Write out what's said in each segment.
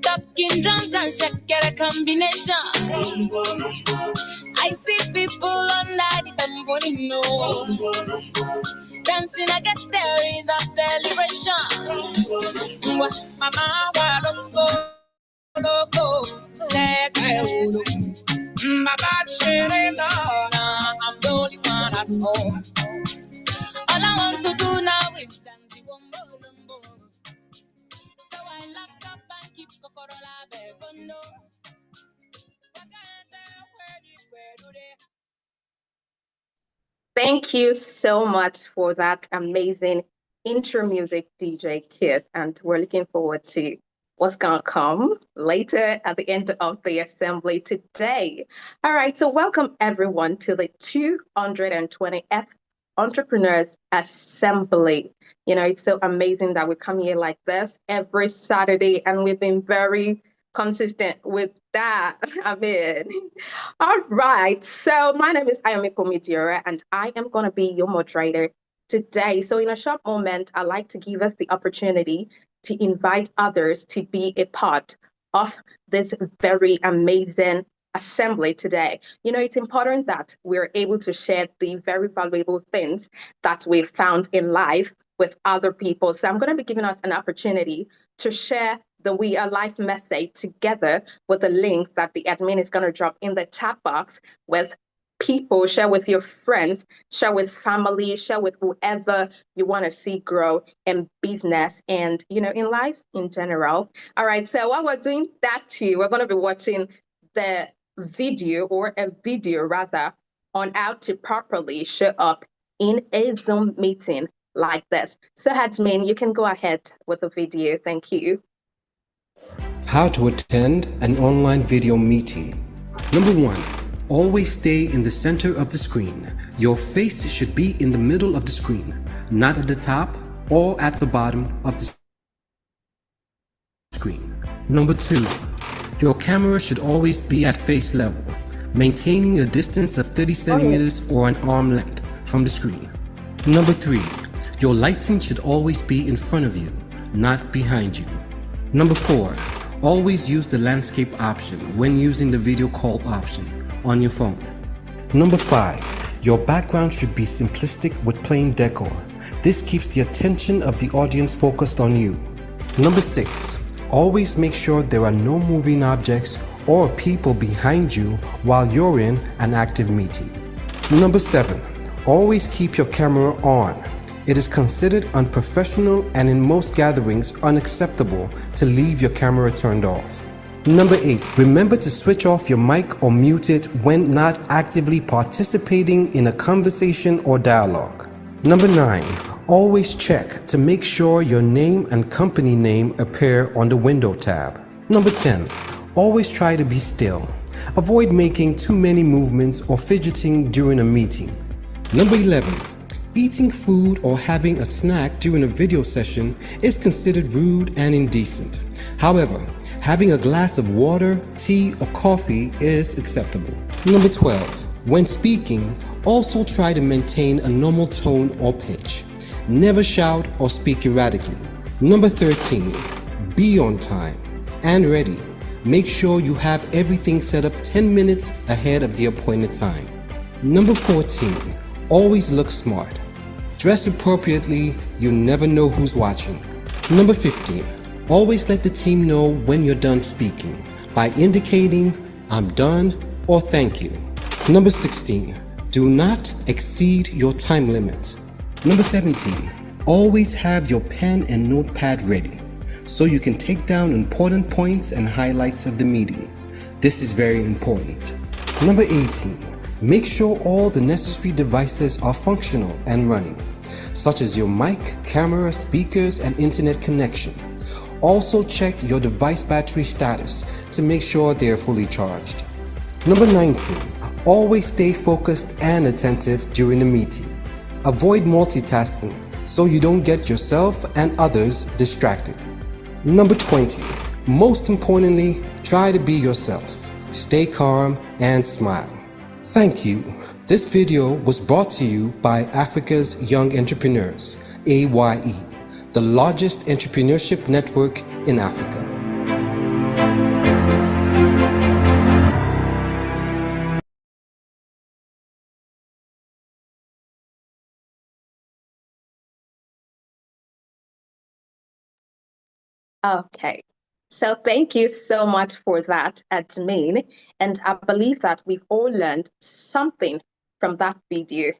Talking drums and shakera combination. I see people under the tamborino. Dancing, I guess there is a celebration. Mama, walongo, loco, leggo. My back shitting on. I'm the only one at home. All I want to do now is dance. So I lock up and keep Kokorola Begondo. Thank you so much for that amazing intro music, DJ Kith. And we're looking forward to what's going to come later at the end of the assembly today. All right, so welcome everyone to the 220th Entrepreneurs Assembly. You know, it's so amazing that we come here like this every Saturday, and we've been very consistent with that. I mean, all right. So my name is Ayomiko Midiora, and I am going to be your moderator today. So in a short moment, I'd like to give us the opportunity to invite others to be a part of this very amazing assembly today. You know, it's important that we're able to share the very valuable things that we've found in life with other people. So I'm going to be giving us an opportunity to share the We Are Life message together with the link that the admin is going to drop in the chat box with people. Share with your friends, share with family, share with whoever you want to see grow in business and, you know, in life in general. All right, so while we're doing that too, we're going to be watching the video, or a video rather, on how to properly show up in a Zoom meeting like this. So admin, you can go ahead with the video. Thank you. How to attend an online video meeting. Number 1, always stay in the center of the screen. Your face should be in the middle of the screen, not at the top or at the bottom of the screen. Number 2, your camera should always be at face level, maintaining a distance of 30 centimeters or an arm length from the screen. Number 3, your lighting should always be in front of you, not behind you. Number 4, always use the landscape option when using the video call option on your phone. Number 5, your background should be simplistic with plain decor. This keeps the attention of the audience focused on you. Number 6, always make sure there are no moving objects or people behind you while you're in an active meeting. Number 7, always keep your camera on. It is considered unprofessional and in most gatherings unacceptable to leave your camera turned off. Number 8, remember to switch off your mic or mute it when not actively participating in a conversation or dialogue. Number 9, always check to make sure your name and company name appear on the window tab. Number 10, always try to be still. Avoid making too many movements or fidgeting during a meeting. Number 11, eating food or having a snack during a video session is considered rude and indecent. However, having a glass of water, tea, or coffee is acceptable. Number 12, when speaking, also try to maintain a normal tone or pitch. Never shout or speak erratically. Number 13, be on time and ready. Make sure you have everything set up 10 minutes ahead of the appointed time. Number 14, always look smart. Dress appropriately, you never know who's watching. Number 15, always let the team know when you're done speaking by indicating I'm done or thank you. Number 16, do not exceed your time limit. Number 17, always have your pen and notepad ready so you can take down important points and highlights of the meeting. This is very important. Number 18, make sure all the necessary devices are functional and running, such as your mic, camera, speakers, and internet connection. Also check your device battery status to make sure they are fully charged. Number 19, always stay focused and attentive during the meeting. Avoid multitasking so you don't get yourself and others distracted. Number 20, most importantly, try to be yourself. Stay calm and smile. Thank you. This video was brought to you by Africa's Young Entrepreneurs, AYE. the largest entrepreneurship network in Africa. Okay. So thank you so much for that, admin. And I believe that we've all learned something from that video.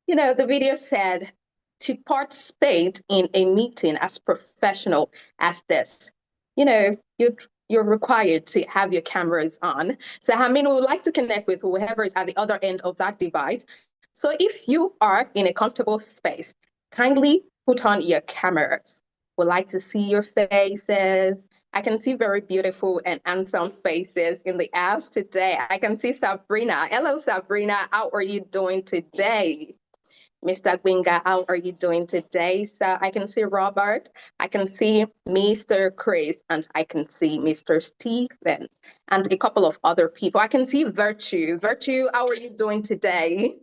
You know, the video said to participate in a meeting as professional as this, you know, you're required to have your cameras on. So I mean, we would like to connect with whoever is at the other end of that device. So if you are in a comfortable space, kindly put on your cameras. We'd like to see your faces. I can see very beautiful and handsome faces in the house today. I can see Sabrina. Hello, Sabrina. How are you doing today? Mr. Gwinga, how are you doing today? So I can see Robert, I can see Mr. Chris, and I can see Mr. Stephen, and a couple of other people. I can see Virtue. Virtue, how are you doing today?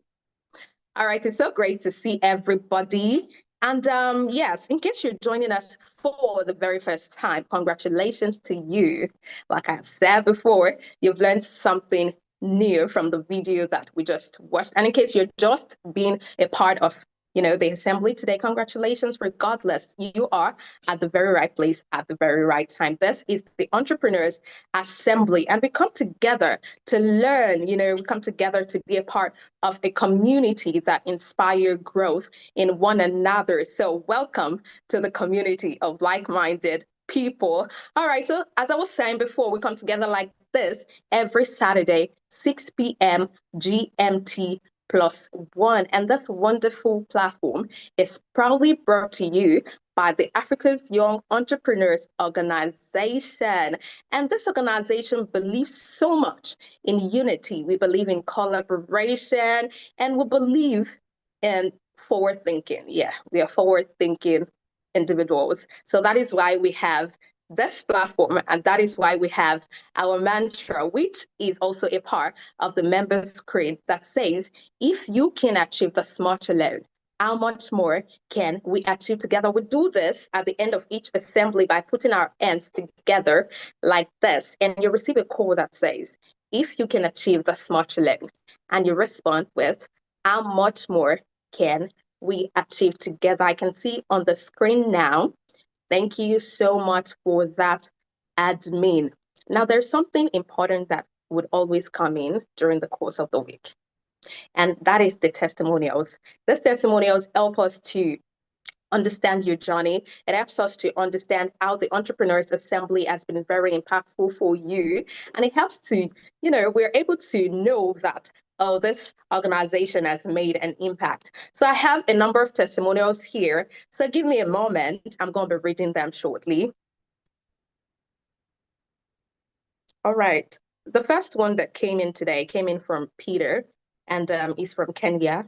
All right, it's so great to see everybody. And yes, in case you're joining us for the very first time, congratulations to you. Like I've said before, you've learned something new from the video that we just watched. And in case you're just being a part of the assembly today, congratulations. Regardless, you are at the very right place at the very right time. This is the Entrepreneurs Assembly, and we come together to learn. We come together to be a part of a community that inspire growth in one another. So welcome to the community of like-minded people. All right, so as I was saying before, we come together like this every Saturday, 6 p.m. GMT +1. And this wonderful platform is proudly brought to you by the Africa's Young Entrepreneurs Organization. And this organization believes so much in unity. We believe in collaboration, and we believe in forward thinking. Yeah, we are forward thinking individuals. So that is why we have this platform, and that is why we have our mantra, which is also a part of the members' creed that says, if you can achieve this much alone, how much more can we achieve together? We do this at the end of each assembly by putting our hands together like this, and you receive a call that says, if you can achieve this much alone, and you respond with, how much more can we achieve together? I can see on the screen now. Thank you so much for that, admin. Now, there's something important that would always come in during the course of the week, and that is the testimonials. These testimonials help us to understand your journey. It helps us to understand how the Entrepreneurs Assembly has been very impactful for you. And it helps to, we're able to know that, oh, this organization has made an impact. So I have a number of testimonials here. So give me a moment. I'm going to be reading them shortly. All right. The first one that came in today came in from Peter, and he's from Kenya.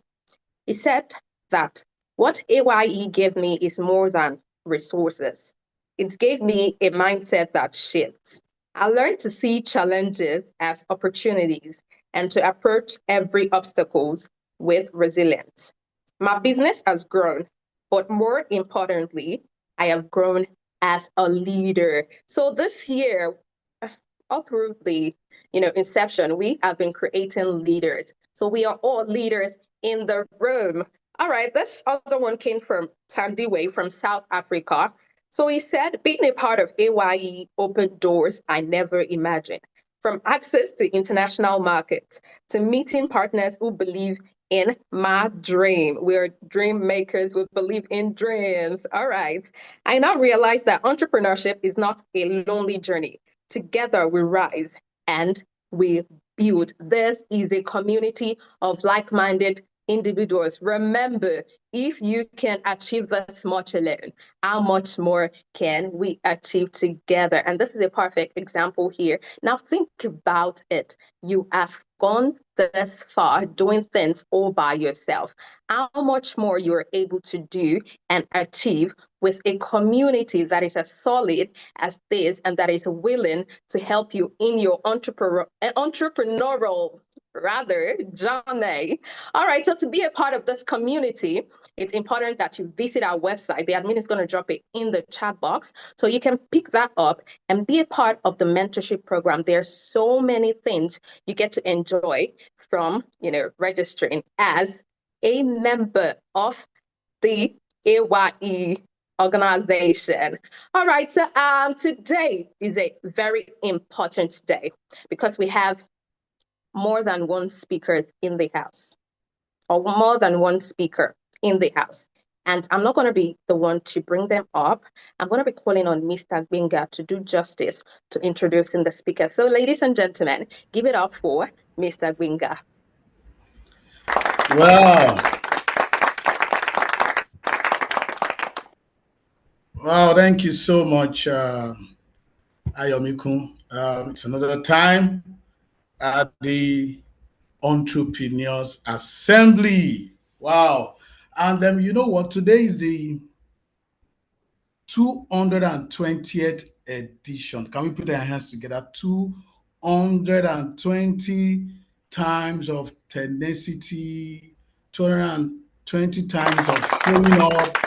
He said that what AYE gave me is more than resources. It gave me a mindset that shifts. I learned to see challenges as opportunities and to approach every obstacle with resilience. My business has grown, but more importantly, I have grown as a leader. So this year, all through the inception, we have been creating leaders. So we are all leaders in the room. All right, this other one came from Tandiwe from South Africa. So he said, being a part of AYE opened doors I never imagined, from access to international markets to meeting partners who believe in my dream. We're dream makers. We believe in dreams. All right. I now realize that entrepreneurship is not a lonely journey. Together we rise and we build. This is a community of like-minded individuals. Remember, if you can achieve this much alone, how much more can we achieve together? And this is a perfect example here. Now think about it. You have gone this far doing things all by yourself. How much more you're able to do and achieve with a community that is as solid as this and that is willing to help you in your entrepreneurial rather, Johnny. All right, so to be a part of this community, it's important that you visit our website. The admin is going to drop it in the chat box so you can pick that up and be a part of the mentorship program. There are so many things you get to enjoy from, registering as a member of the AYE organization. All right, so today is a very important day because we have more than one speaker in the house, or more than one speaker in the house. And I'm not going to be the one to bring them up. I'm going to be calling on Mr. Binga to do justice to introducing the speaker. So, ladies and gentlemen, give it up for Mr. Binga. Wow. Wow, thank you so much, Ayomiku. It's another time at the Entrepreneurs Assembly. Wow. And you know what? Today is the 220th edition. Can we put our hands together? 220 times of tenacity, 220 times of showing up,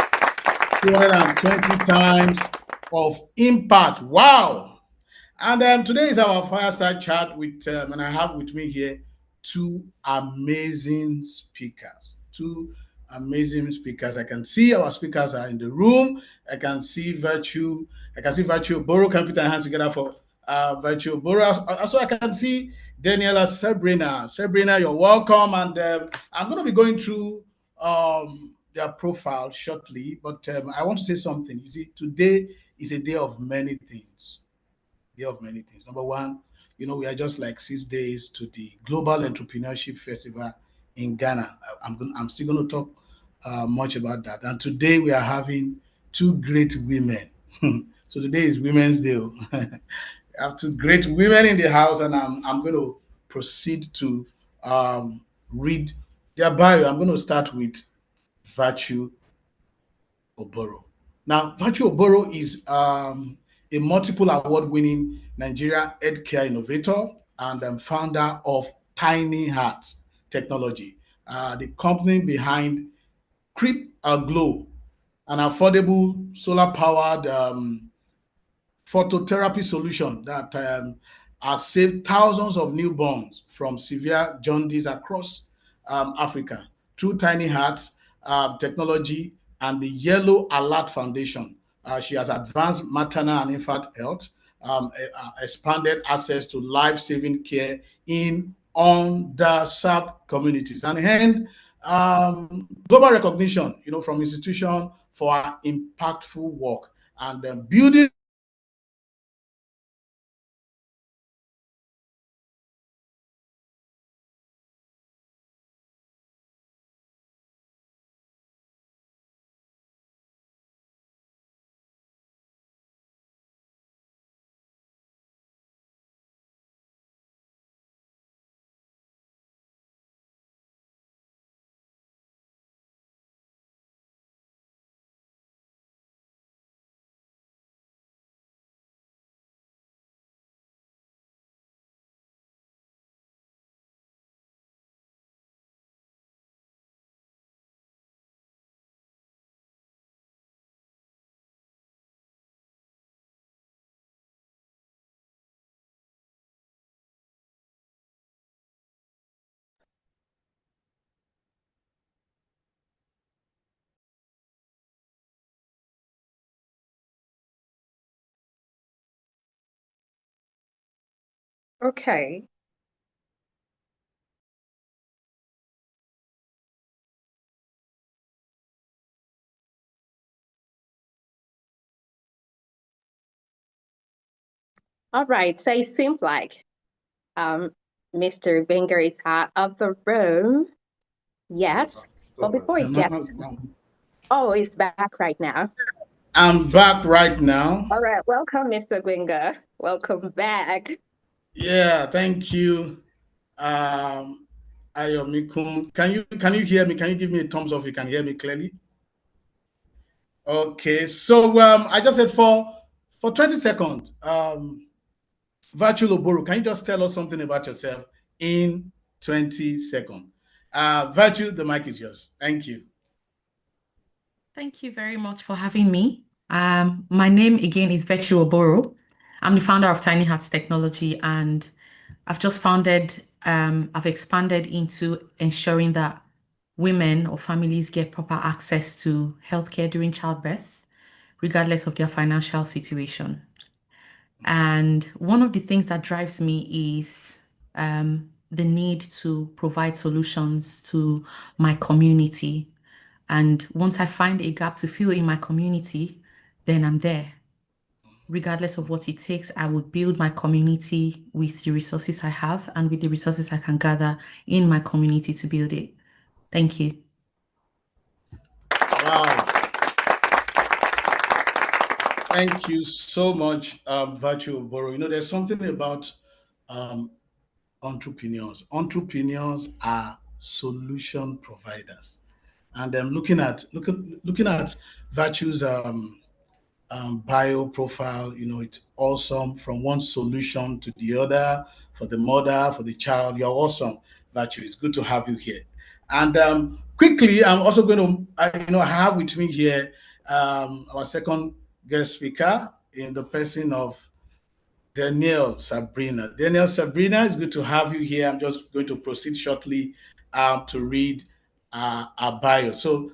220 times of impact. Wow. And today is our fireside chat with, and I have with me here two amazing speakers. Two amazing speakers. I can see our speakers are in the room. I can see Virtue. I can see Virtue Boro. Can put our hands together for Virtue Boro. Also, I can see Daniela Sabrina. Sabrina, you're welcome. And I'm going to be going through their profile shortly, but I want to say something. You see, today is a day of many things. Number one, we are just like 6 days to the Global Entrepreneurship Festival in Ghana. I'm still going to talk much about that. And today we are having two great women. So today is Women's Day. I have two great women in the house, and I'm going to proceed to read their bio. I'm going to start with Virtue Oboro. Now, Virtue Oboro is a multiple award-winning Nigerian healthcare innovator and founder of Tiny Heart Technology, the company behind Creep Glow, an affordable solar-powered phototherapy solution that has saved thousands of newborns from severe jaundice across Africa through Tiny Hearts technology and the Yellow Alert Foundation. She has advanced maternal and infant health, expanded access to life-saving care in underserved communities, and global recognition, from institutions for her impactful work and building Okay. All right. So it seems like Mr. Binger is out of the room. Yes. But before he gets, oh, he's back right now. I'm back right now. All right. Welcome, Mr. Binger. Welcome back. Yeah, thank you. Ayomiku. Can you hear me? Can you give me a thumbs up if you can hear me clearly? Okay, so I just said for 20 seconds, Virtual Oboro, can you just tell us something about yourself in 20 seconds. Virtue, the mic is yours. Thank you. Thank you very much for having me. My name again is Virtue Oboro. I'm the founder of Tiny Hats Technology, and I've expanded into ensuring that women or families get proper access to healthcare during childbirth, regardless of their financial situation. And one of the things that drives me is the need to provide solutions to my community. And once I find a gap to fill in my community, then I'm there. Regardless of what it takes, I would build my community with the resources I have and with the resources I can gather in my community to build it. Thank you. Wow. Thank you so much, Virtue Oboro. You know, there's something about um, entrepreneurs. Entrepreneurs are solution providers. And looking at Virtue's bio profile, you know, it's awesome from one solution to the other for the mother, for the child. You're awesome, Virtue. It's good to have you here. And quickly, I'm also going to, I have with me here our second guest speaker in the person of Daniel Sabrina. Daniel Sabrina, it's good to have you here. I'm just going to proceed shortly to read our bio. So,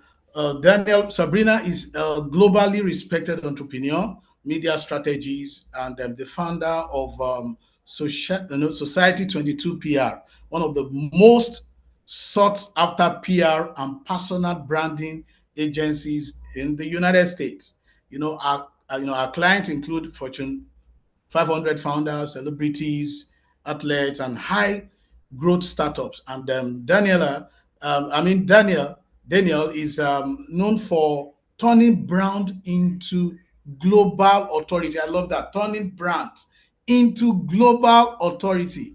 Daniel Sabrina is a globally respected entrepreneur, media strategist, and the founder of Society 22 PR, one of the most sought after PR and personal branding agencies in the United States. Our clients include Fortune 500 founders, celebrities, athletes, and high growth startups. And Daniel is known for turning brand into global authority. I love that, turning brand into global authority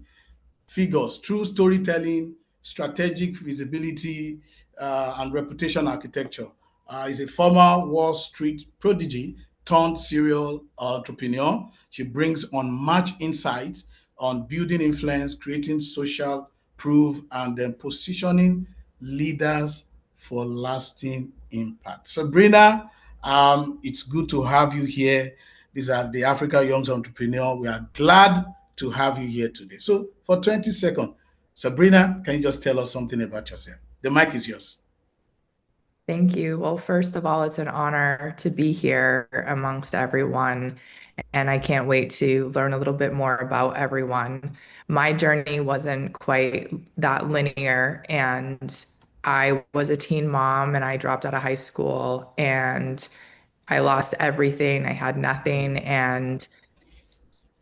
figures through storytelling, strategic visibility, and reputation architecture. Is a former Wall Street prodigy turned serial entrepreneur. She brings unmatched insights on building influence, creating social proof, and then positioning leaders for lasting impact. Sabrina, it's good to have you here. These are the Africa Young Entrepreneur. We are glad to have you here today. So for 20 seconds, Sabrina, can you just tell us something about yourself? The mic is yours. Thank you. Well, first of all, it's an honor to be here amongst everyone, and I can't wait to learn a little bit more about everyone. My journey wasn't quite that linear, and I was a teen mom and I dropped out of high school and I lost everything. I had nothing, and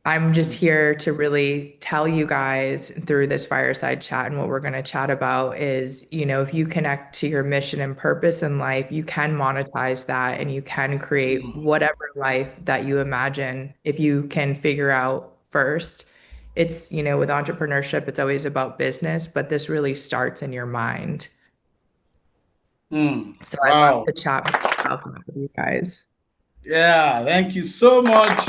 I'm just here to really tell you guys through this fireside chat, and what we're going to chat about is, if you connect to your mission and purpose in life, you can monetize that and you can create whatever life that you imagine if you can figure out first. It's, with entrepreneurship, it's always about business, but this really starts in your mind. So I'd love to chat with you guys. Yeah, thank you so much.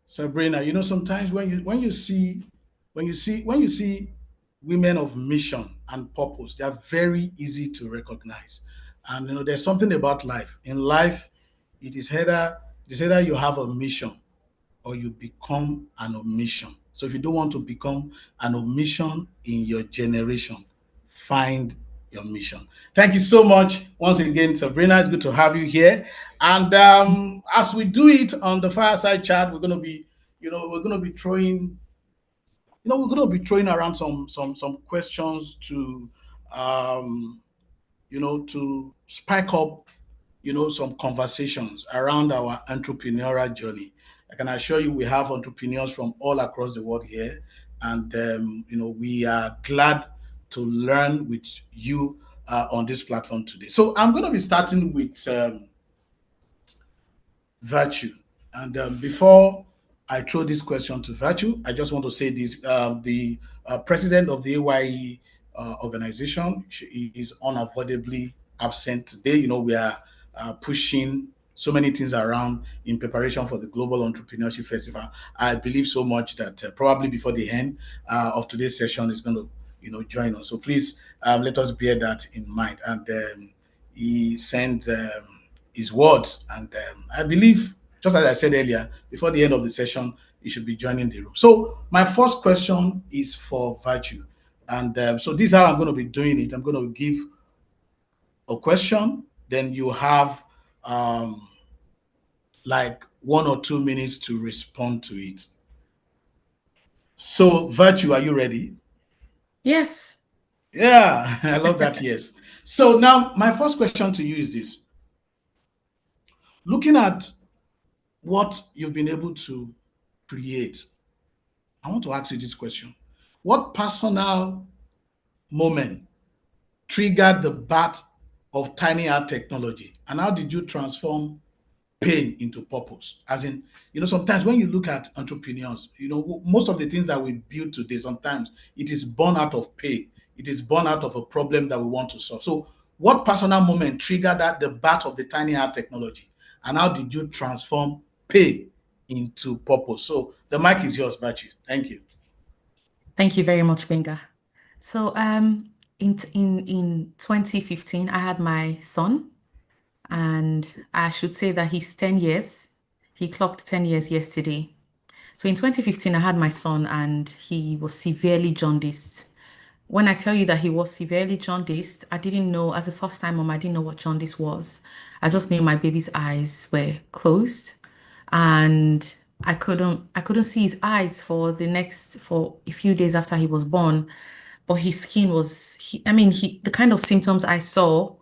Sabrina, sometimes when you see women of mission and purpose, they are very easy to recognize. And there's something about life. In life, it is either you have a mission or you become an omission. So if you don't want to become an omission in your generation, find your mission. Thank you so much once again, Sabrina. It's good to have you here. And as we do it on the fireside chat, we're going to be throwing around some questions to to spike up some conversations around our entrepreneurial journey. I can assure you we have entrepreneurs from all across the world here, and we are glad to learn with you on this platform today. So I'm going to be starting with Virtue, and before I throw this question to Virtue, I just want to say this: the president of the AYE organization, she is unavoidably absent today. We are pushing so many things around in preparation for the Global Entrepreneurship Festival. I believe so much that probably before the end of today's session is going to, join us. So please let us bear that in mind. And he sent his words, and I believe, just as I said earlier, before the end of the session, he should be joining the room. So my first question is for Virtue, and so this is how I'm going to be doing it. I'm going to give a question, then you have um, like 1 or 2 minutes to respond to it. So, Virtue, are you ready? Yes. Yeah, I love that. Yes. So, now my first question to you is this: looking at what you've been able to create, I want to ask you this question. What personal moment triggered the birth of tiny art technology, and how did you transform pain into purpose? As in, sometimes when you look at entrepreneurs, most of the things that we build today, sometimes it is born out of pain. It is born out of a problem that we want to solve. So what personal moment triggered that the birth of the tiny art technology, and how did you transform pain into purpose? So the mic is yours, Bachi. Thank you. Thank you very much, Benga. So in 2015, I had my son, and I should say that he's 10 years. He clocked 10 years yesterday. So in 2015, I had my son, and he was severely jaundiced. When I tell you that he was severely jaundiced, I didn't know, as a first time mom, I didn't know what jaundice was. I just knew my baby's eyes were closed, and I couldn't see his eyes for a few days after he was born. But his skin was, the kind of symptoms I saw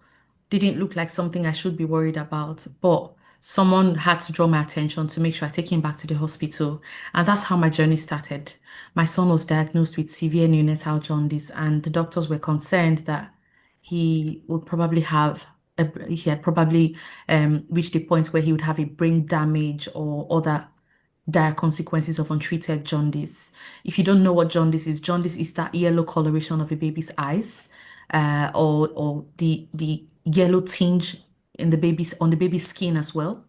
didn't look like something I should be worried about. But someone had to draw my attention to make sure I take him back to the hospital. And that's how my journey started. My son was diagnosed with severe neonatal jaundice, and the doctors were concerned that he had probably reached a point where he would have a brain damage or other dire consequences of untreated jaundice. If you don't know what jaundice is that yellow coloration of a baby's eyes, or the yellow tinge in the baby's skin as well.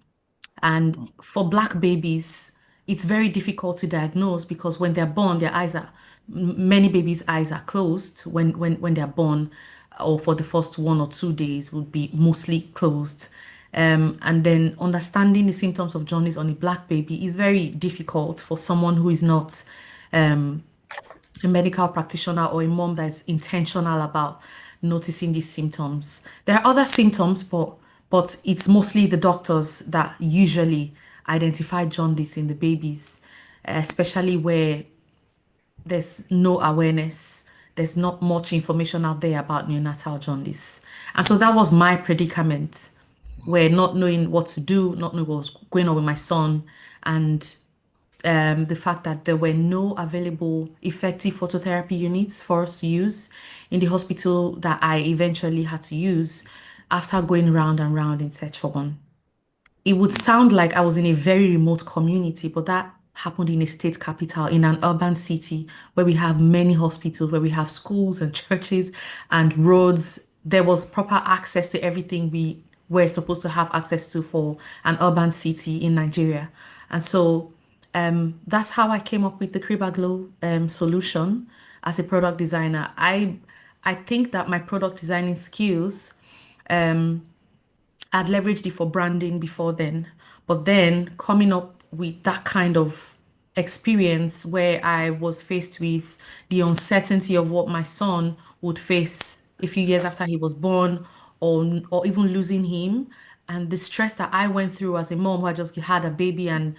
And for Black babies, it's very difficult to diagnose because when they're born, many babies' eyes are closed when they're born, or for the first 1 or 2 days would be mostly closed. And then understanding the symptoms of jaundice on a Black baby is very difficult for someone who is not a medical practitioner or a mom that is intentional about noticing these symptoms. There are other symptoms, but it's mostly the doctors that usually identify jaundice in the babies, especially where there's no awareness. There's not much information out there about neonatal jaundice. And so that was my predicament, where not knowing what to do, not knowing what was going on with my son, and the fact that there were no available effective phototherapy units for us to use in the hospital that I eventually had to use after going round and round in search for one. It would sound like I was in a very remote community, but that happened in a state capital, in an urban city where we have many hospitals, where we have schools and churches and roads. There was proper access to everything we were supposed to have access to for an urban city in Nigeria. And so that's how I came up with the Cribaglow solution as a product designer. I think that my product designing skills, I'd leveraged it for branding before then, but then coming up with that kind of experience where I was faced with the uncertainty of what my son would face a few years after he was born, or even losing him, and the stress that I went through as a mom who had just had a baby. And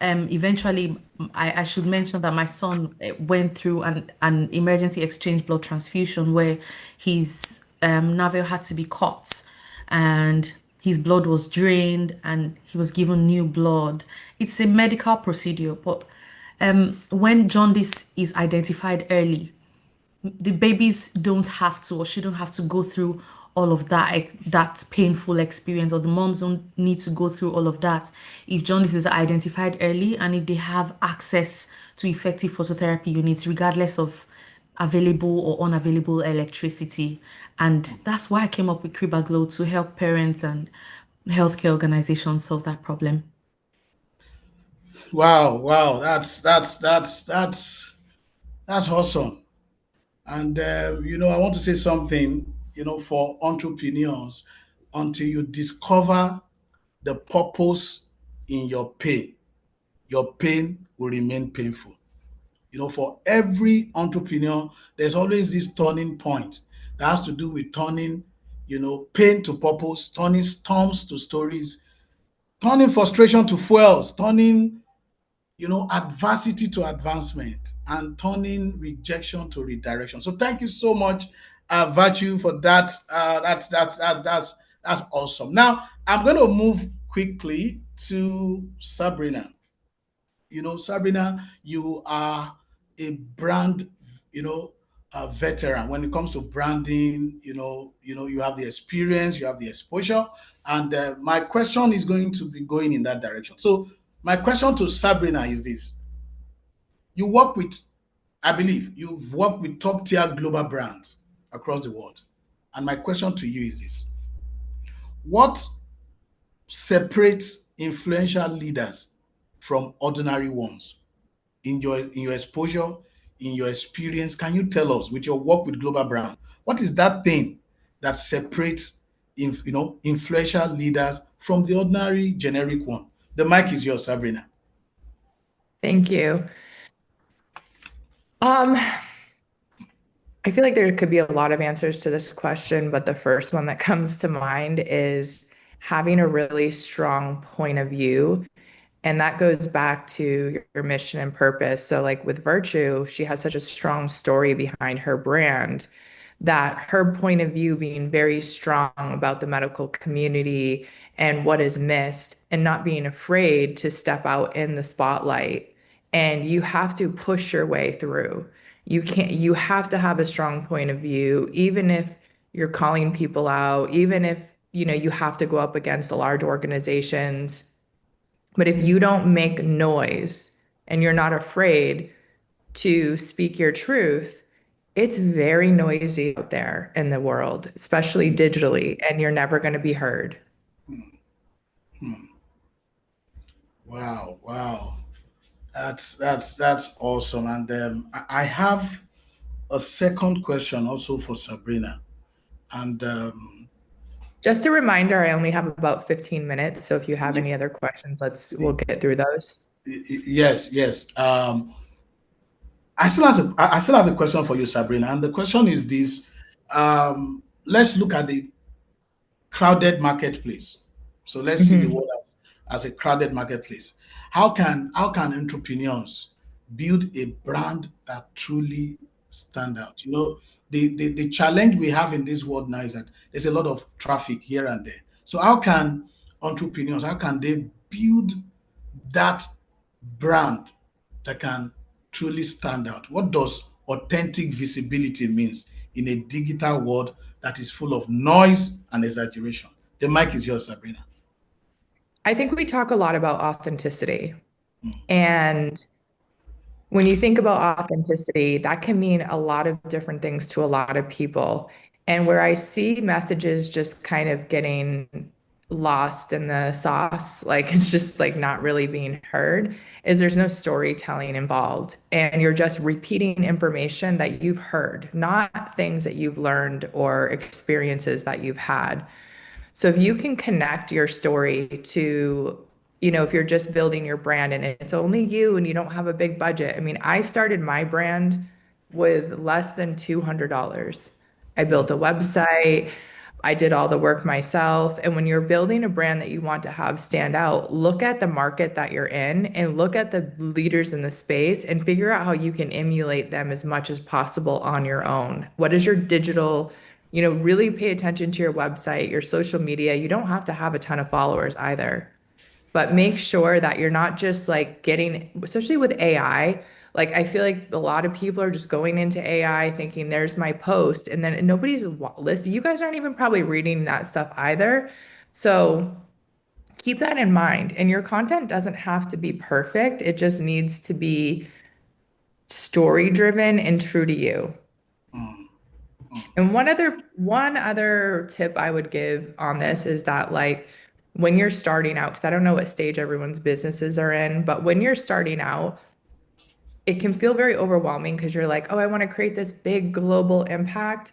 eventually, I should mention that my son went through an emergency exchange blood transfusion where his navel had to be cut, and his blood was drained and he was given new blood. It's a medical procedure, but when jaundice is identified early, the babies don't have to or shouldn't have to go through all of that painful experience, or the moms don't need to go through all of that if jaundice is identified early and if they have access to effective phototherapy units regardless of available or unavailable electricity. And that's why I came up with Cribaglow, to help parents and healthcare organizations solve that problem. Wow, wow, that's awesome. And I want to say something, for entrepreneurs, until you discover the purpose in your pain will remain painful. For every entrepreneur, there's always this turning point that has to do with turning, pain to purpose, turning storms to stories, turning frustration to fuels, turning, adversity to advancement, and turning rejection to redirection. So thank you so much, Virtue, for that. That's awesome. Now I'm going to move quickly to Sabrina. Sabrina, you are a brand, a veteran when it comes to branding. You have the experience, you have the exposure, and my question is going to be going in that direction. So, my question to Sabrina is this: You work with, I believe, you've worked with top tier global brands across the world, and my question to you is this: What separates influential leaders from ordinary ones? In your exposure, in your experience, can you tell us, with your work with global brands, what is that thing that separates influential leaders from the ordinary generic one? The mic is yours, Sabrina. Thank you. I feel like there could be a lot of answers to this question, but the first one that comes to mind is having a really strong point of view. And that goes back to your mission and purpose. So, like with Virtue, she has such a strong story behind her brand that her point of view being very strong about the medical community and what is missed, and not being afraid to step out in the spotlight. And you have to push your way through. You have to have a strong point of view, even if you're calling people out, even if you have to go up against the large organizations. But if you don't make noise and you're not afraid to speak your truth, it's very noisy out there in the world, especially digitally, and you're never going to be heard. Wow, wow, that's awesome. And I have a second question also for Sabrina. And Just a reminder, I only have about 15 minutes, so if you have any other questions, we'll get through those. yes, yes. I still have a question for you, Sabrina, and the question is this: Let's look at the crowded marketplace. So let's see the Mhm. world as a crowded marketplace. How can entrepreneurs build a brand that truly stand out? The challenge we have in this world now is that there's a lot of traffic here and there. So how can they build that brand that can truly stand out? What does authentic visibility means in a digital world that is full of noise and exaggeration? The mic is yours, Sabrina. I think we talk a lot about authenticity. And when you think about authenticity, that can mean a lot of different things to a lot of people. And where I see messages just kind of getting lost in the sauce, like it's just like not really being heard, is there's no storytelling involved. And you're just repeating information that you've heard, not things that you've learned or experiences that you've had. So if you can connect your story to, if you're just building your brand and it's only you and you don't have a big budget. I mean, I started my brand with less than $200. I built a website. I did all the work myself. And when you're building a brand that you want to have stand out, look at the market that you're in and look at the leaders in the space and figure out how you can emulate them as much as possible on your own. What is your digital, really pay attention to your website, your social media. You don't have to have a ton of followers either, but make sure that you're not just like getting, especially with AI. Like, I feel like a lot of people are just going into AI thinking there's my post, and then nobody's listening. You guys aren't even probably reading that stuff either. So keep that in mind. And your content doesn't have to be perfect, it just needs to be story driven and true to you. Mm, mm, And one other tip I would give on this is that, like, when you're starting out, because I don't know what stage everyone's businesses are in, but when you're starting out, it can feel very overwhelming because you're like, oh, I want to create this big global impact.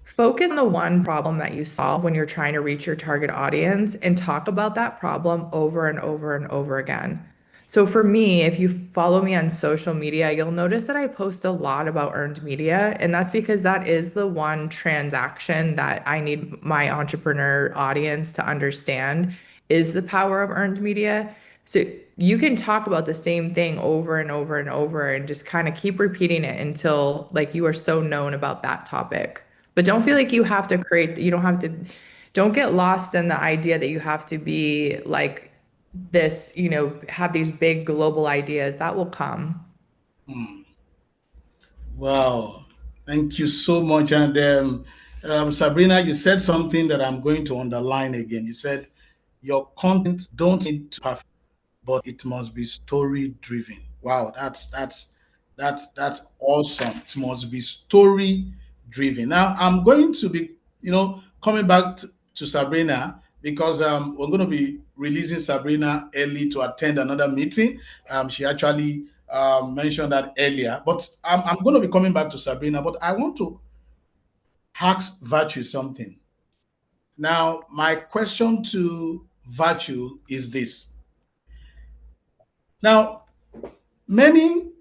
Focus on the one problem that you solve when you're trying to reach your target audience and talk about that problem over and over and over again. So for me, if you follow me on social media, you'll notice that I post a lot about earned media. And that's because that is the one transaction that I need my entrepreneur audience to understand is the power of earned media. So you can talk about the same thing over and over and over and just kind of keep repeating it until like you are so known about that topic. But don't feel like you have to create, you don't have to, don't get lost in the idea that you have to be like this, have these big global ideas that will come. Wow. Thank you so much. And Sabrina, you said something that I'm going to underline again. You said your content don't need to have, but it must be story driven. Wow, that's awesome. It must be story driven. Now I'm going to be, coming back to Sabrina because we're going to be releasing Sabrina early to attend another meeting. She actually mentioned that earlier, but I'm going to be coming back to Sabrina. But I want to ask Virtue something. Now, my question to Virtue is this. Now, many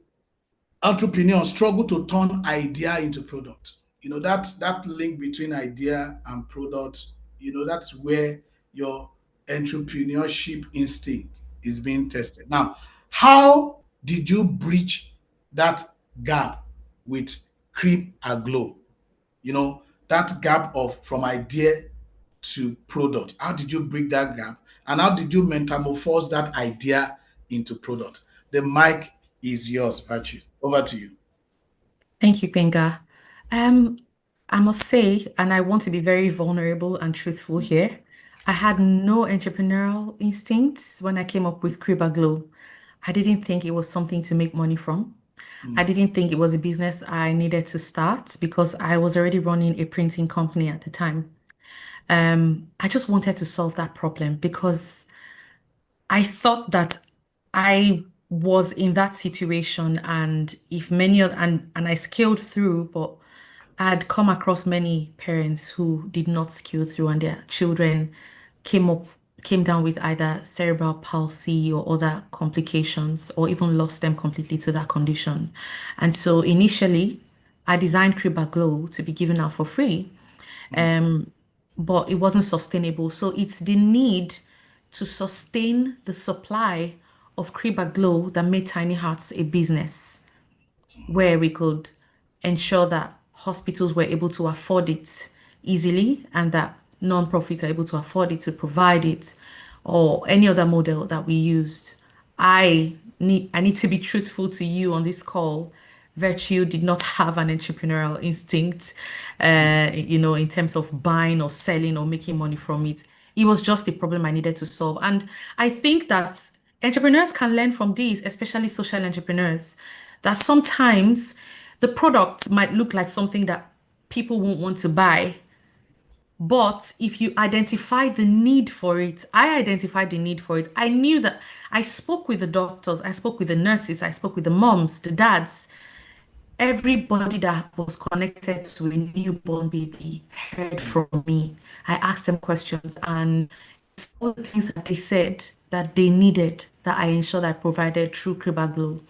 entrepreneurs struggle to turn idea into product. That link between idea and product, that's where your entrepreneurship instinct is being tested. Now, how did you breach that gap with Creep Aglow? That gap of from idea to product. How did you break that gap? And how did you metamorphose that idea into product? The mic is yours, Virtue. Over to you. Thank you, Benga. Um, I must say, and I want to be very vulnerable and truthful here, I had no entrepreneurial instincts when I came up with Kriba Glow. I didn't think it was something to make money from. I didn't think it was a business I needed to start because I was already running a printing company at the time. I just wanted to solve that problem because I thought that I was in that situation, and if many of and I scaled through, but I had come across many parents who did not scale through and their children came up came down with either cerebral palsy or other complications or even lost them completely to that condition. And so initially I designed Kriba Glow to be given out for free, but it wasn't sustainable. So it's the need to sustain the supply of Kriba Glow that made Tiny Hearts a business where we could ensure that hospitals were able to afford it easily and that non-profits are able to afford it to provide it or any other model that we used. I need to be truthful to you on this call. Virtue did not have an entrepreneurial instinct, in terms of buying or selling or making money from it. It was just a problem I needed to solve. And I think that entrepreneurs can learn from this, especially social entrepreneurs, that sometimes the product might look like something that people won't want to buy. But if you identify the need for it, I identified the need for it. I knew that I spoke with the doctors, I spoke with the nurses, I spoke with the moms, the dads, everybody that was connected to a newborn baby heard from me. I asked them questions, and it's all the things that they said that they needed that I ensured I provided through Kriba Glow.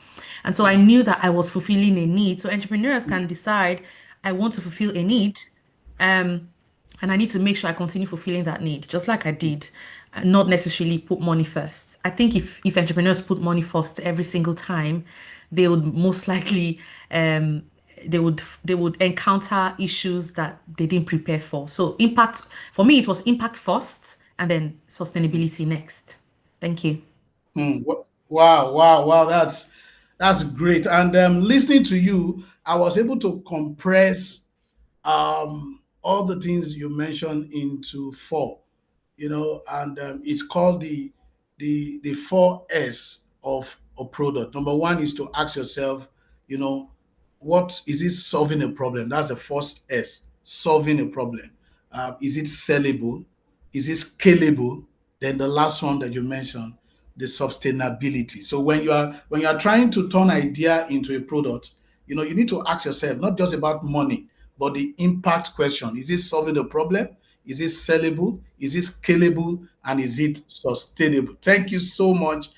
And so I knew that I was fulfilling a need. So entrepreneurs can decide I want to fulfill a need. And I need to make sure I continue fulfilling that need, just like I did, not necessarily put money first. I think if entrepreneurs put money first every single time, they would most likely they would encounter issues that they didn't prepare for. So impact for me, it was impact first and then sustainability next. Thank you. Wow, wow, wow. That's great. And listening to you, I was able to compress all the things you mentioned into four. And it's called the 4S of a product. Number one is to ask yourself, you know, what is it solving a problem? That's the first S, solving a problem. Is it sellable? Is it scalable? Then the last one that you mentioned, the sustainability. So when you are trying to turn idea into a product, you need to ask yourself not just about money, but the impact question. Is it solving the problem? Is it sellable? Is it scalable? And is it sustainable? Thank you so much.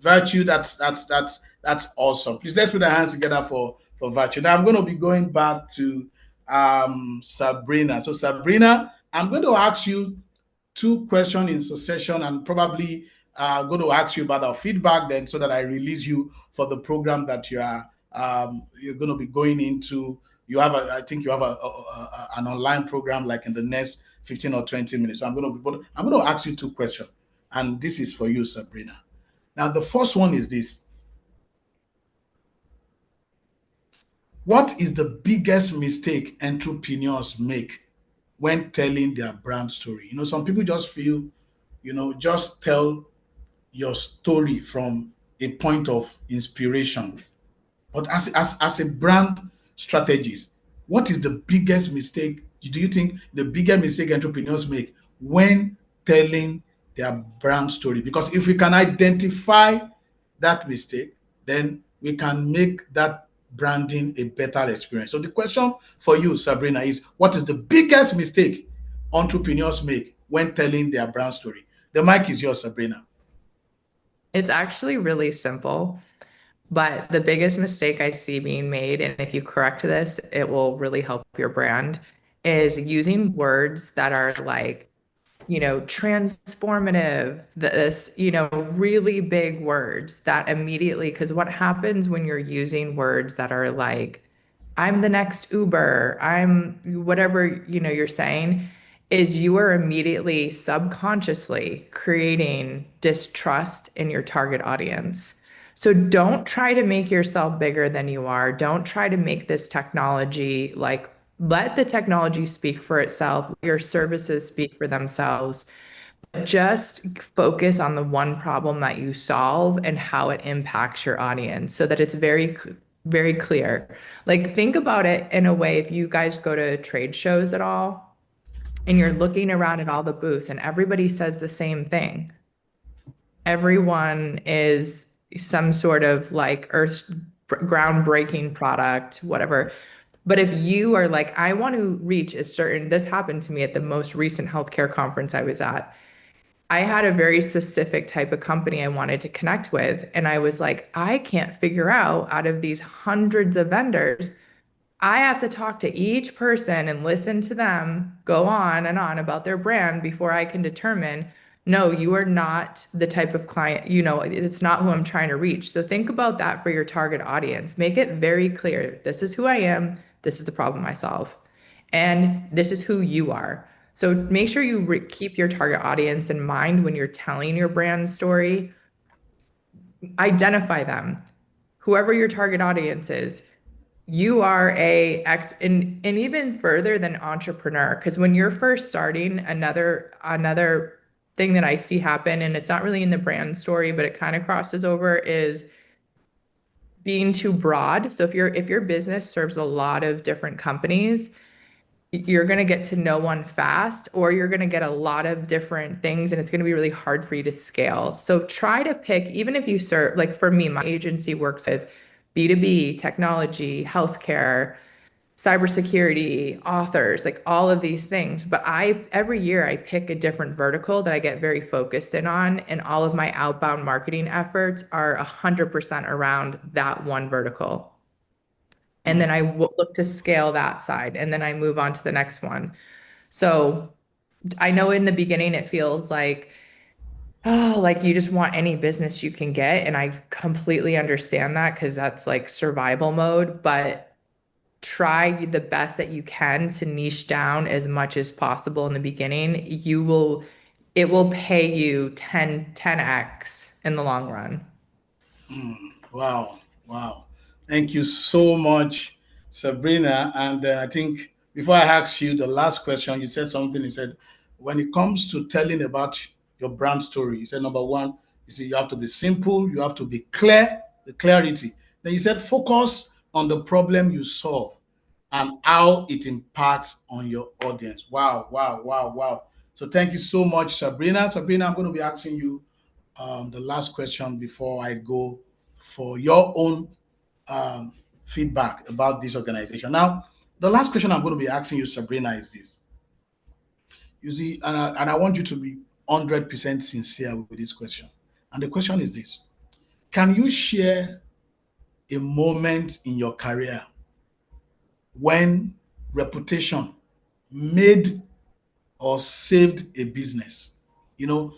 Virtue, that's awesome. Please let's put our hands together for Virtue. Now I'm going to be going back to Sabrina. So Sabrina, I'm going to ask you two questions in succession, and probably going to ask you about our feedback then, so that I release you for the program that you're going to be going into. I think you have an online program like in the next 15 or 20 minutes. So I'm going to ask you two questions, and this is for you, Sabrina. Now, the first one is this: what is the biggest mistake entrepreneurs make when telling their brand story? Some people just feel, just tell your story from a point of inspiration. But as a brand strategist, what is the biggest mistake? Do you think the biggest mistake entrepreneurs make when telling their brand story? Because if we can identify that mistake, then we can make that branding a better experience. So the question for you, Sabrina, is what is the biggest mistake entrepreneurs make when telling their brand story? The mic is yours, Sabrina. It's actually really simple, but the biggest mistake I see being made, and if you correct this, it will really help your brand, is using words that are like, transformative, this, really big words that immediately, because what happens when you're using words that are like, I'm the next Uber, I'm whatever, you're saying, is you are immediately subconsciously creating distrust in your target audience. So don't try to make yourself bigger than you are. Don't try to make this technology like, let the technology speak for itself, your services speak for themselves. Just focus on the one problem that you solve and how it impacts your audience so that it's very clear. Like, think about it in a way, if you guys go to trade shows at all and you're looking around at all the booths and everybody says the same thing. Everyone is some sort of like earth groundbreaking product, whatever. But if you are like, I want to reach a certain, this happened to me at the most recent healthcare conference I was at. I had a very specific type of company I wanted to connect with. And I was like, I can't figure out of these hundreds of vendors, I have to talk to each person and listen to them go on and on about their brand before I can determine, no, you are not the type of client, it's not who I'm trying to reach. So think about that for your target audience. Make it very clear. This is who I am. This is the problem I solve. And this is who you are. So make sure you keep your target audience in mind when you're telling your brand story. Identify them. Whoever your target audience is, you are and even further than entrepreneur, because when you're first starting, another thing that I see happen, and it's not really in the brand story, but it kind of crosses over, is being too broad. So if your business serves a lot of different companies, you're going to get to know one fast, or you're going to get a lot of different things, and it's going to be really hard for you to scale. So try to pick, even if you serve, like for me, my agency works with B2B, technology, healthcare, cybersecurity, authors, like all of these things. But every year I pick a different vertical that I get very focused in on, and all of my outbound marketing efforts are 100% around that one vertical. And then I look to scale that side, and then I move on to the next one. So I know in the beginning it feels like, oh, like you just want any business you can get. And I completely understand that, because that's like survival mode. But try the best that you can to niche down as much as possible in the beginning. It will pay you 10x in the long run. Wow. Thank you so much, Sabrina. And I think before I ask you the last question, you said something. You said, when it comes to telling about your brand story, you said, number one, you said you have to be simple, you have to be clear, the clarity. Then you said, focus on the problem you solve and how it impacts on your audience. Wow. So thank you so much, Sabrina. Sabrina, I'm going to be asking you the last question before I go for your own um, feedback about this organization. Now, the last question I'm going to be asking you, Sabrina, is this. You see, and I want you to be 100% sincere with this question. And the question is this. Can you share a moment in your career when reputation made or saved a business?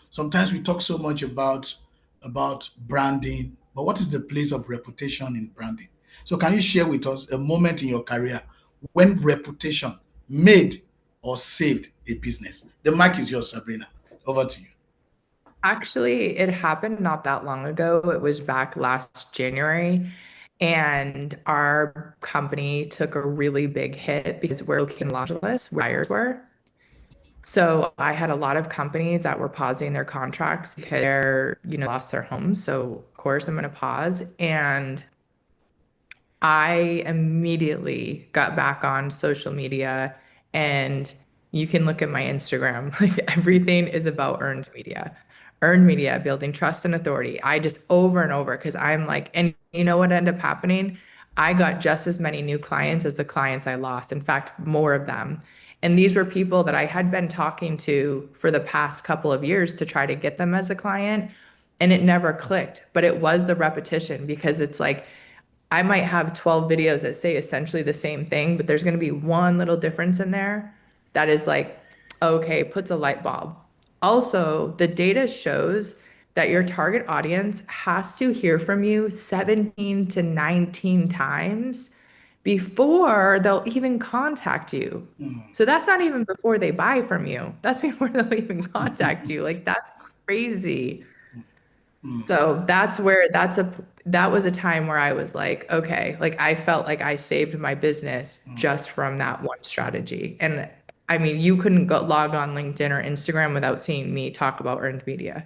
Sometimes we talk so much about branding, but what is the place of reputation in branding? So can you share with us a moment in your career when reputation made or saved a business? The mic is yours, Sabrina. Over to you. Actually, it happened not that long ago. It was back last January, and our company took a really big hit because we're located in Los Angeles, where buyers were. So I had a lot of companies that were pausing their contracts because lost their homes. So of course I'm going to pause. And I immediately got back on social media, and you can look at my Instagram. Like, everything is about earned media, building trust and authority. I just over and over, because I'm like, and you know what ended up happening? I got just as many new clients as the clients I lost. In fact, more of them. And these were people that I had been talking to for the past couple of years to try to get them as a client. And it never clicked, but it was the repetition, because it's like, I might have 12 videos that say essentially the same thing, but there's going to be one little difference in there that is like, okay, puts a light bulb. Also, the data shows that your target audience has to hear from you 17 to 19 times before they'll even contact you. So that's not even before they buy from you. That's before they'll even contact you. Like, that's crazy. So that was a time where I was like, okay, like, I felt like I saved my business just from that one strategy. And I mean, you couldn't log on LinkedIn or Instagram without seeing me talk about earned media.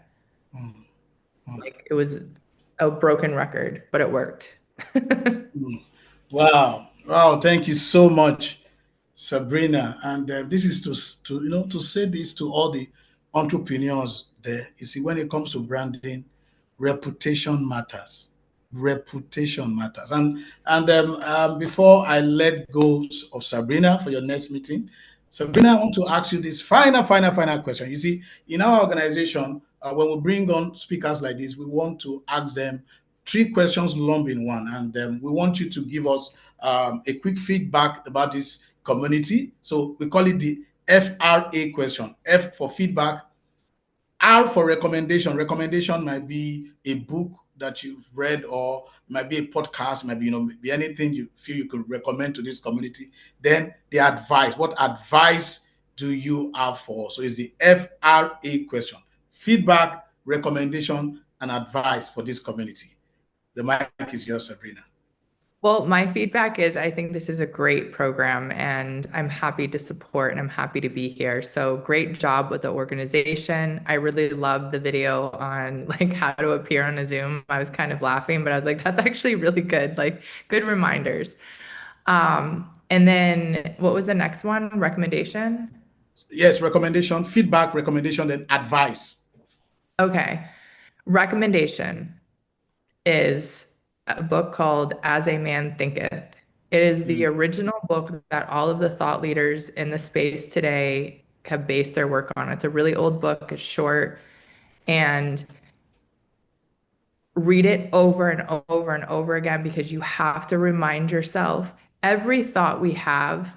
Like, it was a broken record, but it worked. Wow. Wow. Thank you so much, Sabrina. And this is to say this to all the entrepreneurs there. You see, when it comes to branding, reputation matters. Reputation matters. And before I let go of Sabrina for your next meeting, Sabrina, I want to ask you this final question. You see, in our organization, when we bring on speakers like this, we want to ask them three questions lumped in one, and we want you to give us a quick feedback about this community. So we call it the FRA question. F for feedback, R for recommendation. Recommendation might be a book that you've read, or might be a podcast, maybe be anything you feel you could recommend to this community. Then the advice. What advice do you have for us? So it's the FRA question. Feedback, recommendation, and advice for this community. The mic is yours, Sabrina. Well, my feedback is, I think this is a great program, and I'm happy to support, and I'm happy to be here. So great job with the organization. I really love the video on like how to appear on a Zoom. I was kind of laughing, but I was like, that's actually really good. Like, good reminders. And then what was the next one? Recommendation? Yes, recommendation, feedback, recommendation, then advice. Okay. Recommendation is a book called As a Man Thinketh. It is the original book that all of the thought leaders in the space today have based their work on. It's a really old book, it's short, and read it over and over and over again, because you have to remind yourself every thought we have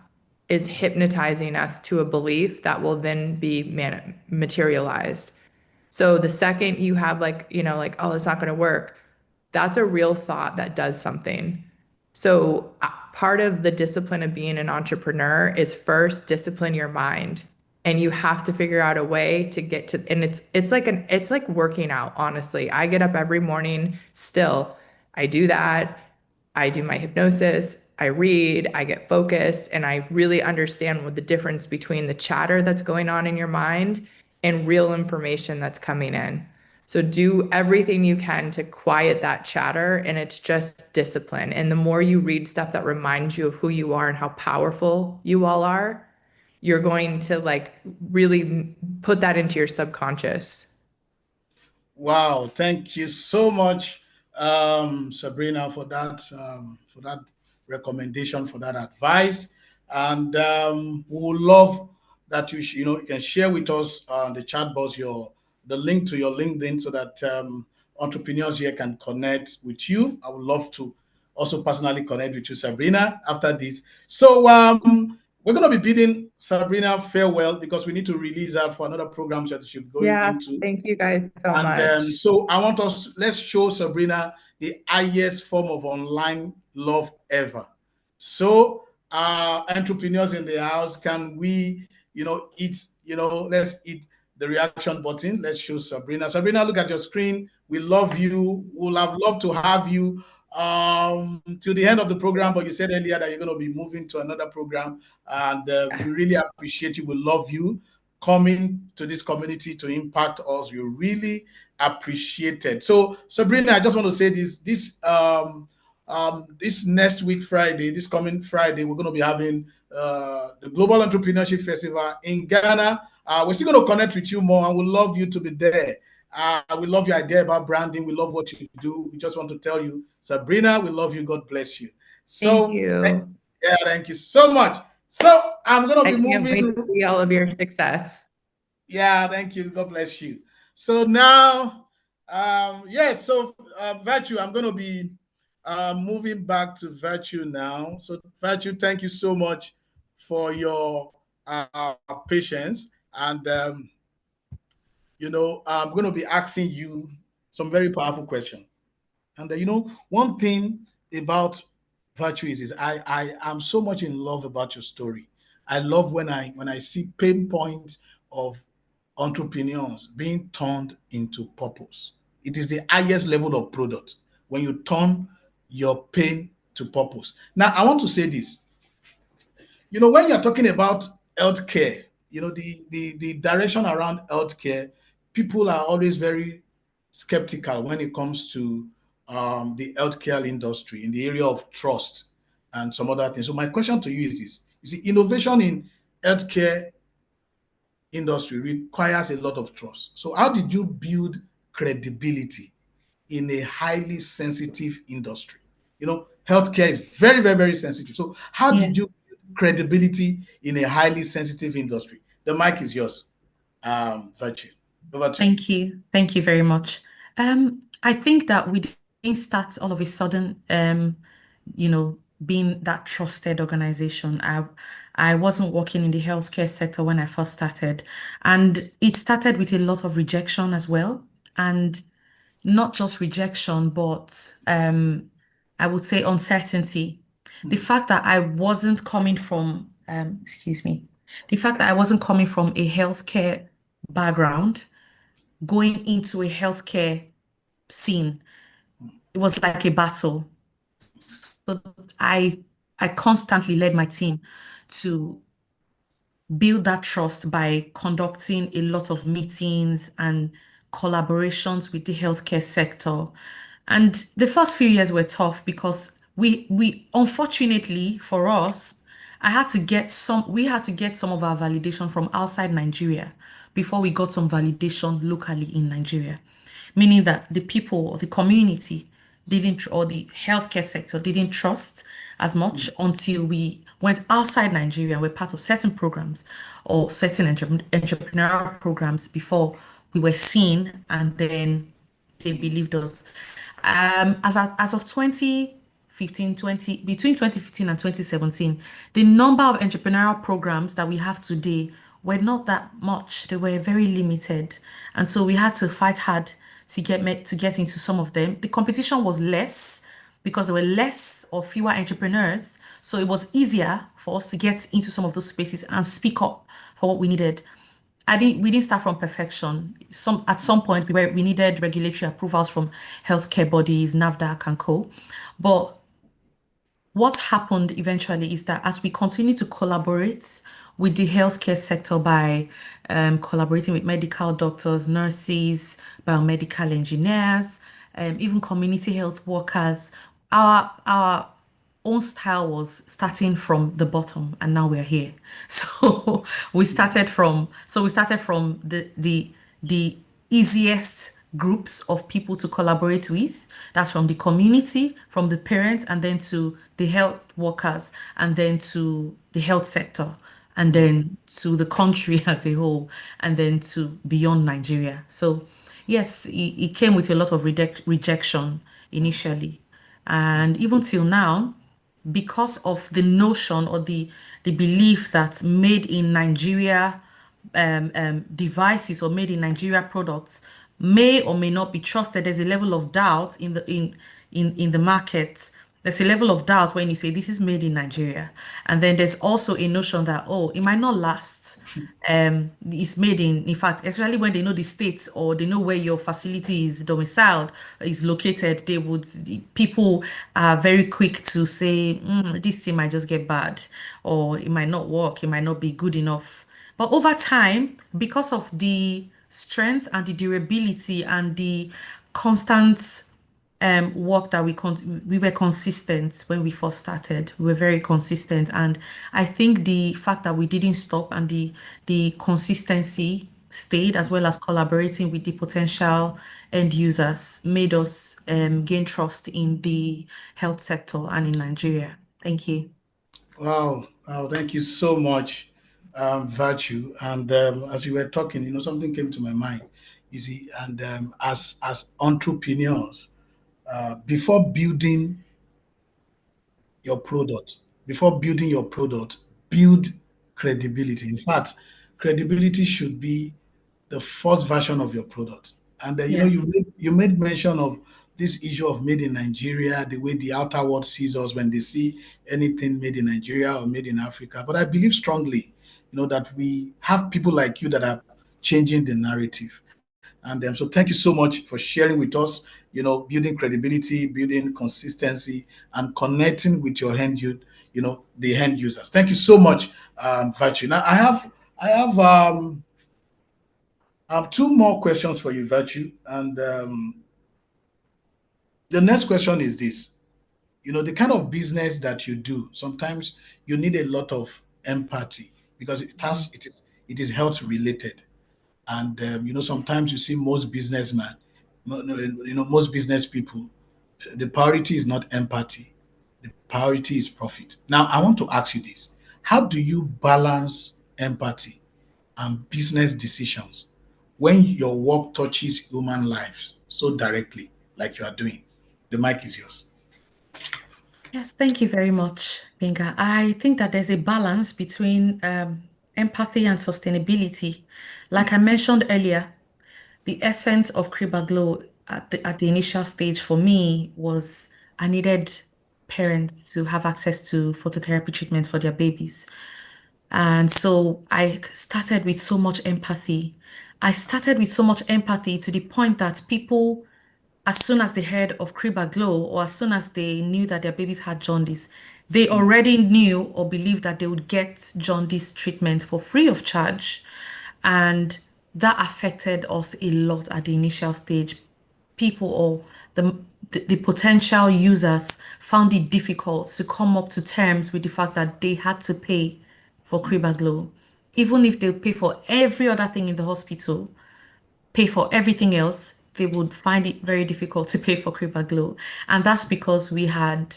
is hypnotizing us to a belief that will then be materialized. So the second you have like, oh, it's not going to work, that's a real thought that does something. So part of the discipline of being an entrepreneur is first discipline your mind. And you have to figure out a way to get to, and it's like working out, honestly. I get up every morning still. I do that. I do my hypnosis. I read, I get focused, and I really understand what the difference between the chatter that's going on in your mind and real information that's coming in. So do everything you can to quiet that chatter, and it's just discipline. And the more you read stuff that reminds you of who you are and how powerful you all are, you're going to like really put that into your subconscious. Wow, thank you so much, Sabrina, for that recommendation, for that advice, and we would love that you can share with us on the chat box the link to your LinkedIn so that entrepreneurs here can connect with you. I would love to also personally connect with you, Sabrina, after this. So we're going to be bidding Sabrina farewell because we need to release her for another program that she'll be going Yeah, into. thank you guys so And much. so I want let's show Sabrina the highest form of online love ever. So, entrepreneurs in the house, can we, let's hit the reaction button. Let's show Sabrina. Sabrina, look at your screen. We love you. We'll have loved to have you till the end of the program, but you said earlier that you're going to be moving to another program, and we really appreciate you. We love you coming to this community to impact us. We really appreciate it. So, Sabrina, I just want to say this next week Friday, this coming Friday, we're going to be having the Global Entrepreneurship Festival in Ghana. We're still going to connect with you more, and we love you to be there. We love your idea about branding. We love what you do. We just want to tell you, Sabrina, we love you. God bless you. Thank So, you. yeah, thank you so much. So, I'm going I to be can't wait moving. to see all of your success. Yeah, thank you. God bless you. So now, so Virtue, I'm going to be moving back to Virtue now. So, Virtue, thank you so much for your patience. And, I'm going to be asking you some very powerful questions. And, one thing about Virtue is I am so much in love about your story. I love when I see pain points of entrepreneurs being turned into purpose. It is the highest level of product when you turn your pain to purpose. Now, I want to say this. When you're talking about healthcare, the direction around healthcare, people are always very skeptical when it comes to the healthcare industry in the area of trust and some other things. So my question to you is this: you see, innovation in healthcare industry requires a lot of trust. So how did you build credibility in a highly sensitive industry? Healthcare is very, very, very sensitive. So how Yeah. did you build credibility in a highly sensitive industry? The mic is yours, Virtue. Over to you. Thank you. Thank you very much. I think that we didn't start all of a sudden, being that trusted organization. I wasn't working in the healthcare sector when I first started, and it started with a lot of rejection as well. And not just rejection, but I would say uncertainty. The fact that I wasn't coming from, excuse me, the fact that I wasn't coming from a healthcare background, going into a healthcare scene, it was like a battle. So I constantly led my team to build that trust by conducting a lot of meetings and collaborations with the healthcare sector. And the first few years were tough because we unfortunately for us, we had to get some of our validation from outside Nigeria before we got some validation locally in Nigeria, meaning that the people or the community didn't, or the healthcare sector didn't trust as much until we went outside Nigeria and were part of certain programs or certain entrepreneurial programs before we were seen, and then they believed us. As of 2015, between 2015 and 2017, the number of entrepreneurial programs that we have today were not that much. They were very limited. And so we had to fight hard to get into some of them. The competition was less because there were less or fewer entrepreneurs. So it was easier for us to get into some of those spaces and speak up for what we needed. We didn't start from perfection. At some point we needed regulatory approvals from healthcare bodies, NAFDAC and co. But what happened eventually is that as we continue to collaborate with the healthcare sector by collaborating with medical doctors, nurses, biomedical engineers, even community health workers, our own style was starting from the bottom, and now we're here. So we started from the easiest groups of people to collaborate with. That's from the community, from the parents, and then to the health workers, and then to the health sector, and then to the country as a whole, and then to beyond Nigeria. So, yes, it came with a lot of rejection initially. And even till now, because of the notion or the belief that made in Nigeria devices or made in Nigeria products may or may not be trusted. There's a level of doubt in the market. There's a level of doubt when you say this is made in Nigeria, and then there's also a notion that oh, it might not last. It's made in fact, especially when they know the state or they know where your facility is domiciled, is located, people are very quick to say, this thing might just get bad, or it might not work, it might not be good enough. But over time, because of the strength and the durability and the constant work that we were consistent when we first started. We were very consistent, and I think the fact that we didn't stop and the consistency stayed, as well as collaborating with the potential end users, made us gain trust in the health sector and in Nigeria. Thank you. Wow, wow, thank you so much, Virtue. And as you were talking, something came to my mind. You see, and as entrepreneurs, before building your product, build credibility. In fact, credibility should be the first version of your product. And Yeah. you made mention of this issue of made in Nigeria, the way the outer world sees us when they see anything made in Nigeria or made in Africa. But I believe strongly, that we have people like you that are changing the narrative. And so thank you so much for sharing with us, building credibility, building consistency, and connecting with your the end users. Thank you so much, Virtue. Now I have two more questions for you, Virtue. And the next question is this. The kind of business that you do, sometimes you need a lot of empathy because it is health related. And sometimes you see most businessmen, most business people, the priority is not empathy. The priority is profit. Now, I want to ask you this. How do you balance empathy and business decisions when your work touches human lives so directly, like you are doing? The mic is yours. Yes, thank you very much, Binga. I think that there's a balance between empathy and sustainability. Like I mentioned earlier, the essence of Kriba Glow at the initial stage for me was I needed parents to have access to phototherapy treatment for their babies. And so I started with so much empathy. I started with so much empathy to the point that people, as soon as they heard of Kriba Glow or as soon as they knew that their babies had jaundice, they already knew or believed that they would get jaundice treatment for free of charge. And that affected us a lot at the initial stage. People or the potential users found it difficult to come up to terms with the fact that they had to pay for Kriba Glow. Even if they pay for every other thing in the hospital, pay for everything else, they would find it very difficult to pay for Kriba Glow. And that's because we had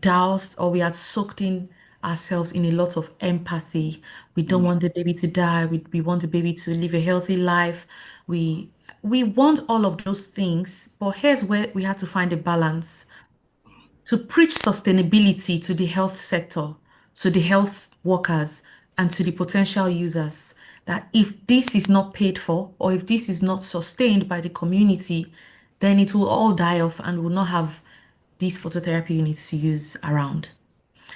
doused or we had soaked in ourselves in a lot of empathy. We don't want the baby to die. We want the baby to live a healthy life. We we want all of those things, but here's where we had to find a balance to preach sustainability to the health sector, to the health workers, and to the potential users. That if this is not paid for or if this is not sustained by the community, then it will all die off and will not have these phototherapy units to use around,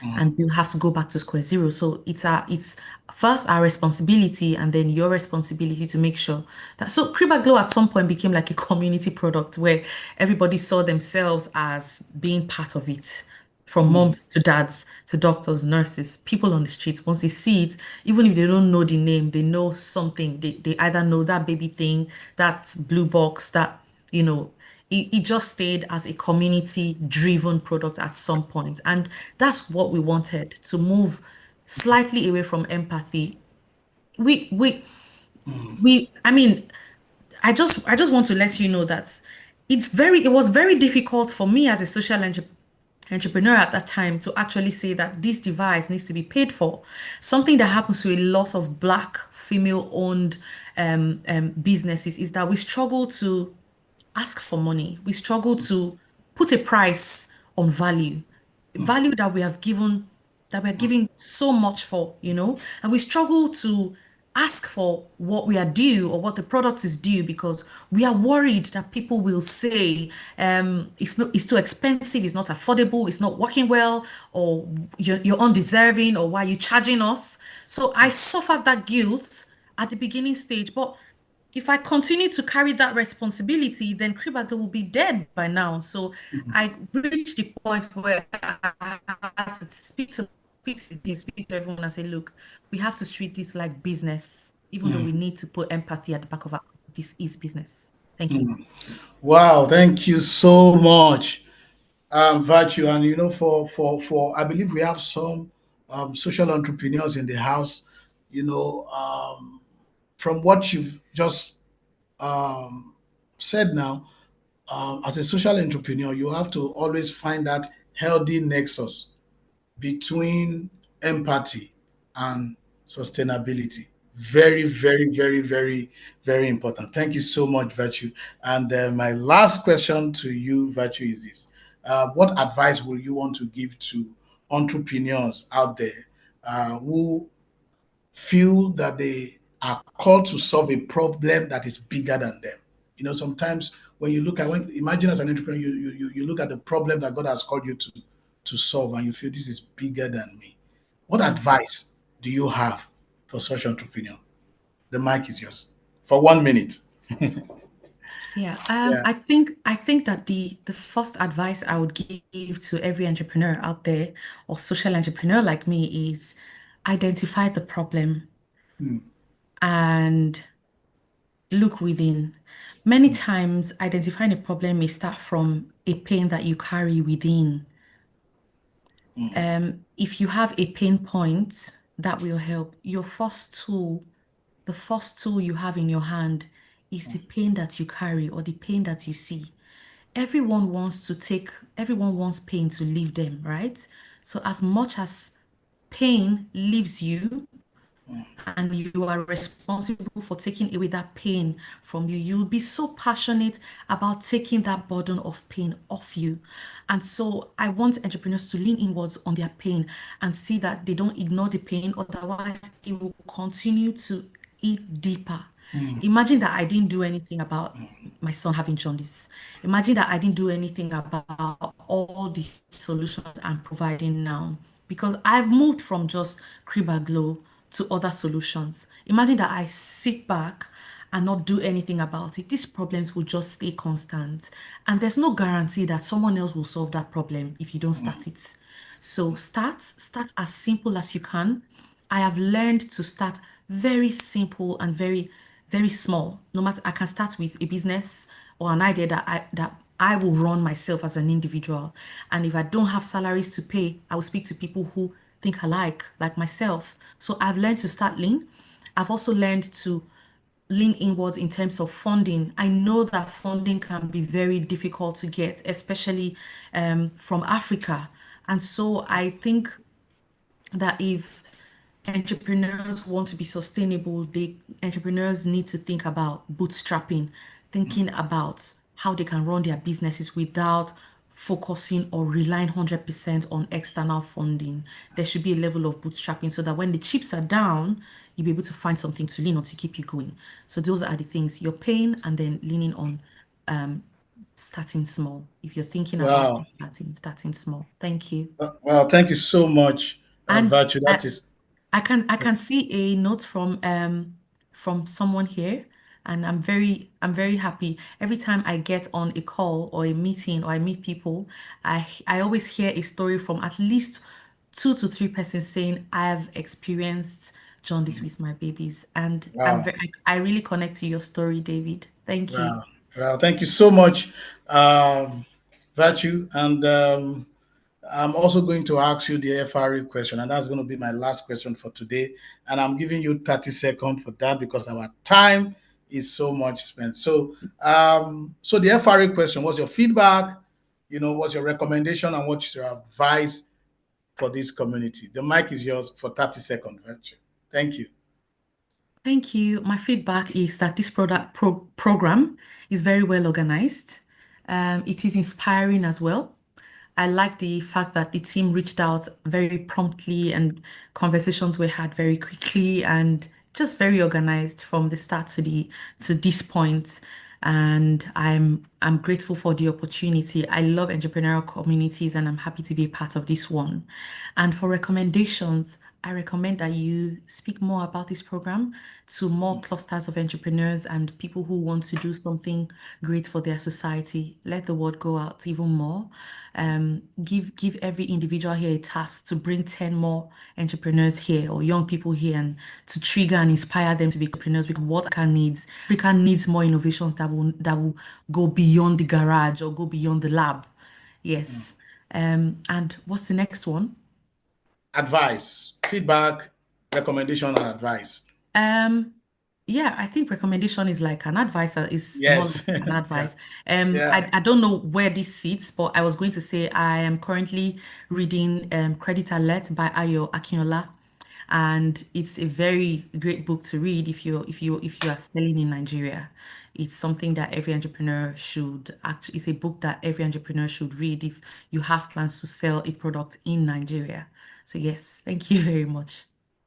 and we'll have to go back to square zero. So it's first our responsibility and then your responsibility to make sure that so Kriba Glow at some point became like a community product where everybody saw themselves as being part of it. From moms to dads to doctors, nurses, people on the streets, once they see it, even if they don't know the name, they know something. They either know that baby thing, that blue box, that, you know, It just stayed as a community driven product at some point. And that's what we wanted to move slightly away from empathy. We, we, I mean, I just want to let you know that it was very difficult for me as a entrepreneur at that time to actually say that this device needs to be paid for. Something that happens to a lot of Black female owned businesses is that we struggle to ask for money. We struggle to put a price on value, value that we're giving so much for, and we struggle to ask for what we are due or what the product is due because we are worried that people will say it's too expensive, it's not affordable, it's not working well, or you're undeserving, or why are you charging us? So I suffered that guilt at the beginning stage, but if I continue to carry that responsibility, then Kribado will be dead by now. So I reached the point where I had to speak to the team, speak to everyone and say, look, we have to treat this like business, even though we need to put empathy at the back of our mind. This is business. Thank you. Wow, thank you so much, Virtue. And for I believe we have some social entrepreneurs in the house. From what you've just um, said now, as a social entrepreneur, you have to always find that healthy nexus between empathy and sustainability. Very, very, very, very, very important. Thank you so much, Virtue. And my last question to you, Virtue, is this: what advice will you want to give to entrepreneurs out there who feel that they are called to solve a problem that is bigger than them? Sometimes when you look at imagine as an entrepreneur, you look at the problem that God has called you to solve, and you feel this is bigger than me. What advice do you have for such entrepreneur? The mic is yours for 1 minute. Yeah, Yeah. I think that the first advice I would give to every entrepreneur out there or social entrepreneur like me is identify the problem Mm, and look within. Many times, identifying a problem may start from a pain that you carry within. mm, If you have a pain point, that will help. The first tool you have in your hand is the pain that you carry or the pain that you see. Everyone wants pain to leave them, right? So as much as pain leaves you, and you are responsible for taking away that pain from you, you'll be so passionate about taking that burden of pain off you. And so I want entrepreneurs to lean inwards on their pain and see that they don't ignore the pain, otherwise, it will continue to eat deeper. mm, Imagine that I didn't do anything about my son having jaundice. Imagine that I didn't do anything about all these solutions I'm providing now because I've moved from just Kriba Glow to other solutions. Imagine that I sit back and not do anything about it. These problems will just stay constant. And there's no guarantee that someone else will solve that problem if you don't start it. So start as simple as you can. I have learned to start very simple and very small. No matter I can start with a business or an idea that I will run myself as an individual. And if I don't have salaries to pay, I will speak to people who think alike, like myself. So I've learned to start lean. I've also learned to lean inwards in terms of funding. I know that funding can be very difficult to get, especially from Africa. And so I think that if entrepreneurs want to be sustainable, entrepreneurs need to think about bootstrapping, thinking about how they can run their businesses without focusing or relying 100% on external funding. There should be a level of bootstrapping so that when the chips are down, you'll be able to find something to lean on to keep you going. So those are the things you're paying and then leaning on starting small. If you're thinking about wow. starting small. Thank you. Wow. Thank you so much, And Virtue. That is. I can see a note from someone here, and I'm very happy. Every time I get on a call or a meeting or I meet people, I always hear a story from at least 2 to 3 persons saying I have experienced jaundice with my babies, and Wow. I really connect to your story, David. Thank you. Wow. Well, thank you so much, Virtue. And I'm also going to ask you the FRE question, and that's going to be my last question for today. And I'm giving you 30 seconds for that because our time is so much spent. So the FRE question: what's your feedback? What's your recommendation, and what's your advice for this community? The mic is yours for 30 seconds, Virtue. Thank you. Thank you. My feedback is that this program is very well organized. It is inspiring as well. I like the fact that the team reached out very promptly and conversations were had very quickly and just very organized from the start to this point. And I'm grateful for the opportunity. I love entrepreneurial communities and I'm happy to be a part of this one. And for recommendations, I recommend that you speak more about this program to more clusters of entrepreneurs and people who want to do something great for their society. Let the word go out even more. Give every individual here a task to bring 10 more entrepreneurs here or young people here and to trigger and inspire them to be entrepreneurs because what Africa needs more innovations that will go beyond the garage or go beyond the lab. Yes. And what's the next one? Advice, feedback, recommendation, and advice. Um, yeah, I think recommendation is like an advisor is more Yes. like an Yeah. advice. Yeah. I don't know where this sits, but I was going to say I am currently reading Credit Alert by Ayo Akinola, and it's a very great book to read if you are selling in Nigeria. It's something that every entrepreneur should actually, it's a book that every entrepreneur should read if you have plans to sell a product in Nigeria. So yes, thank you very much.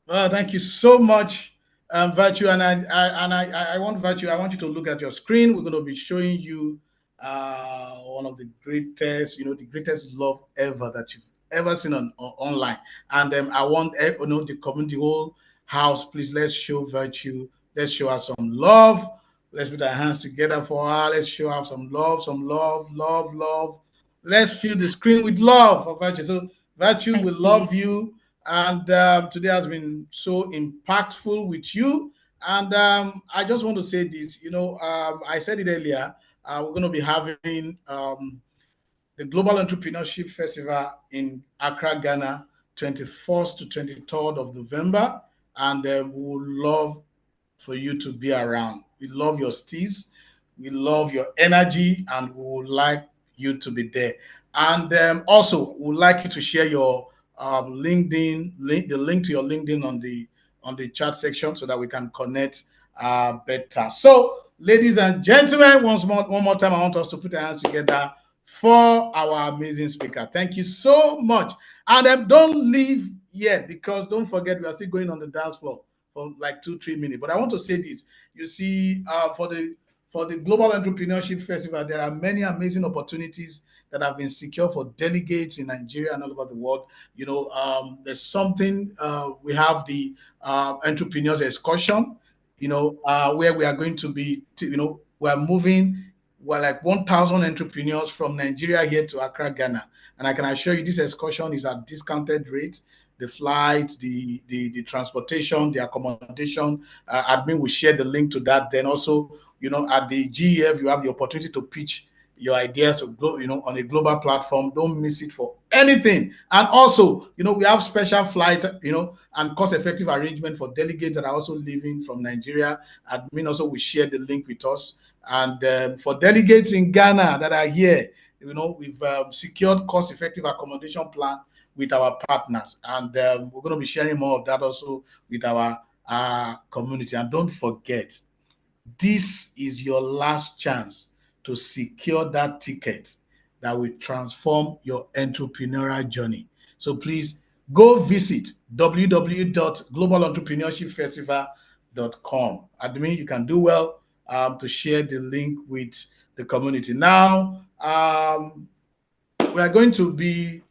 Well, thank you so much, Virtue. And I want Virtue. I want you to look at your screen. We're going to be showing you one of the greatest, the greatest love ever that you've ever seen online. And I want the community, the whole house. Please let's show Virtue. Let's show her some love. Let's put our hands together for her. Let's show her some love, love. Let's fill the screen with love for Virtue. So Virtue, we Thank you. love you. And today has been so impactful with you. And I just want to say this, I said it earlier, we're going to be having the Global Entrepreneurship Festival in Accra, Ghana, 21st to 23rd of November. And we would love for you to be around. We love your steez. We love your energy, and we would like you to be there. And also, we would like you to share your LinkedIn link, the link to your LinkedIn on the chat section, so that we can connect better. So, ladies and gentlemen, one more time, I want us to put our hands together for our amazing speaker. Thank you so much. And don't leave yet, because don't forget, we are still going on the dance floor for like 2-3 minutes. But I want to say this. You see, for the Global Entrepreneurship Festival, there are many amazing opportunities that have been secured for delegates in Nigeria and all over the world. There's something, we have the entrepreneurs excursion, where we are going to be, we're moving, we're like 1,000 entrepreneurs from Nigeria here to Accra, Ghana. And I can assure you this excursion is at discounted rate. The flight, the transportation, the accommodation. Admin will share the link to that. Then also, at the GEF, you have the opportunity to pitch your ideas, on a global platform. Don't miss it for anything. And also, we have special flight, and cost-effective arrangement for delegates that are also leaving from Nigeria. Admin also will share the link with us. And for delegates in Ghana that are here, we've secured cost-effective accommodation plan with our partners, and we're going to be sharing more of that also with our community. And don't forget, this is your last chance to secure that ticket that will transform your entrepreneurial journey. So please go visit www.globalentrepreneurshipfestival.com. Admin, you can do well to share the link with the community. Now, we are going to be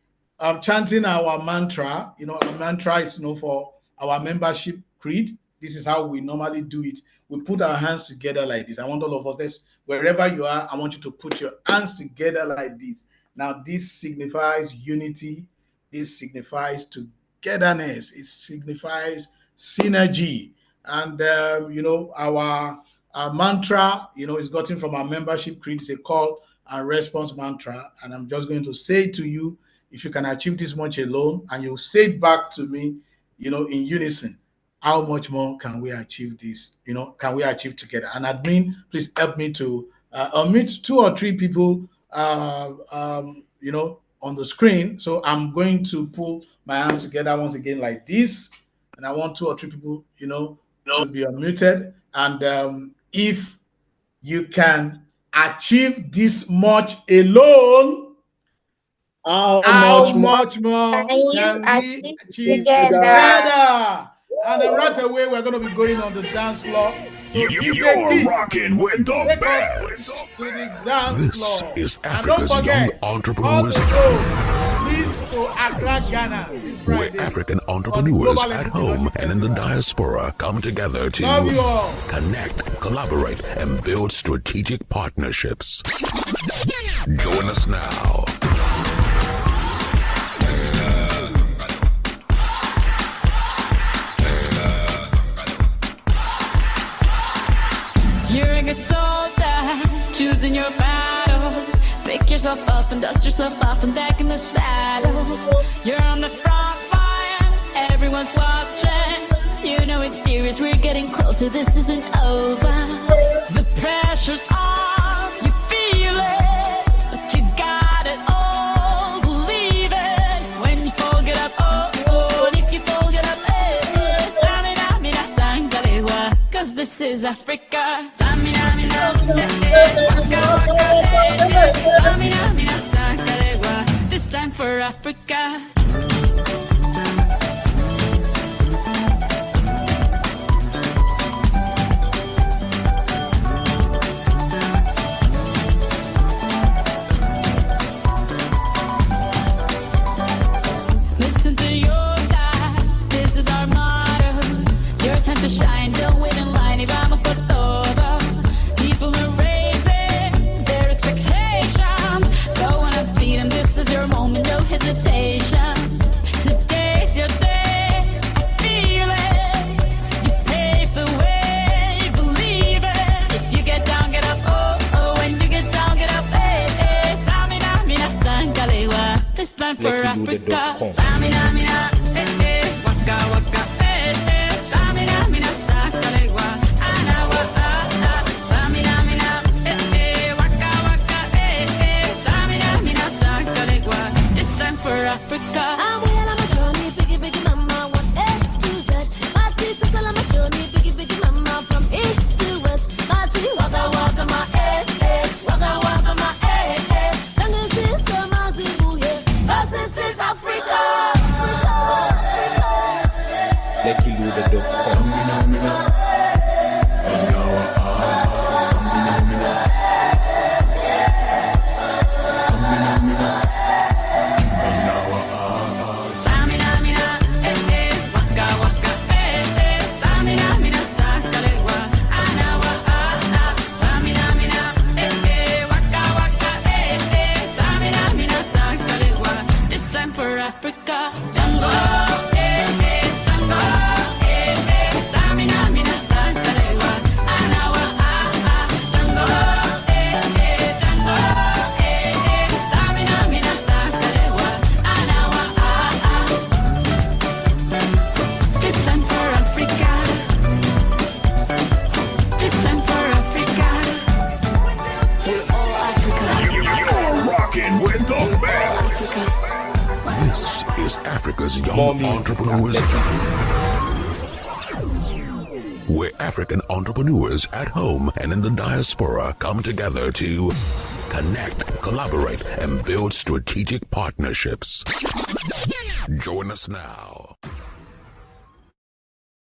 chanting our mantra. Our mantra is for our membership creed. This is how we normally do it. We put our hands together like this. I want all of us, wherever you are, I want you to put your hands together like this. Now, this signifies unity. This signifies togetherness. It signifies synergy. And, our mantra, is gotten from our membership creed. It's a call and response mantra. And I'm just going to say to you, if you can achieve this much alone, and you say it back to me, in unison, how much more can we achieve this? Can we achieve together? And admin, please help me to unmute 2 or 3 people, on the screen. So I'm going to pull my hands together once again like this. And I want 2 or 3 people, to be unmuted. And if you can achieve this much alone, how much more can we achieve together? And then right away, we're going to be going on the dance floor. So you're rocking with the best. This is Africa's Young Entrepreneurs. Where African entrepreneurs at home and in the diaspora come together to connect, collaborate, and build strategic partnerships. Join us now. You're a good soldier, choosing your battle. Pick yourself up and dust yourself off and back in the saddle. You're on the front line, everyone's watching. You know it's serious, we're getting closer, this isn't over. The pressure's on, you feel it, but you got it all, believe it. When you fall, get up, and if you fall, get up, cause this is Africa. This time for Africa. Listen to your God, this is our motto. Your time to shine, don't wait in line, y vamos por todo. People are raising their expectations. Go on and feed them, this is your moment, no hesitation. Today's your day, I feel it. You pave the way, believe it. If you get down, get up, when you get down, get up, Tamina, mina, sangalewa. This time for Africa. Tamina, mina, waka, waka, Tamina, mina, sangalewa. Anawa, Tamina, mina, waka, waka, Tamina, mina, sangalewa. This time for Africa. I'm on my journey, biggie, biggie mama, 1 A to Z. My teacher's on my journey, biggie, biggie mama, from east to west. My tea, waka, waka, my waka, waka, my Sangin' since my Zimbabwe, cause this is Africa. Tamina, mina, waka, waka, Tamina, mina, sangalewa. Anawa, Tamina, mina, waka, waka, Tamina, mina, sangalewa. This time for Africa. Tango, tango, Tamina, mina, sangalewa. Anawa, tango, tango, Tamina, mina, sangalewa. Anawa, this time for Africa. This time for Africa. We're all Africa. You're rocking with the best. This is Africa's Young Entrepreneurs. Where African entrepreneurs at home and in the diaspora come together to connect, collaborate, and build strategic partnerships. Join us now.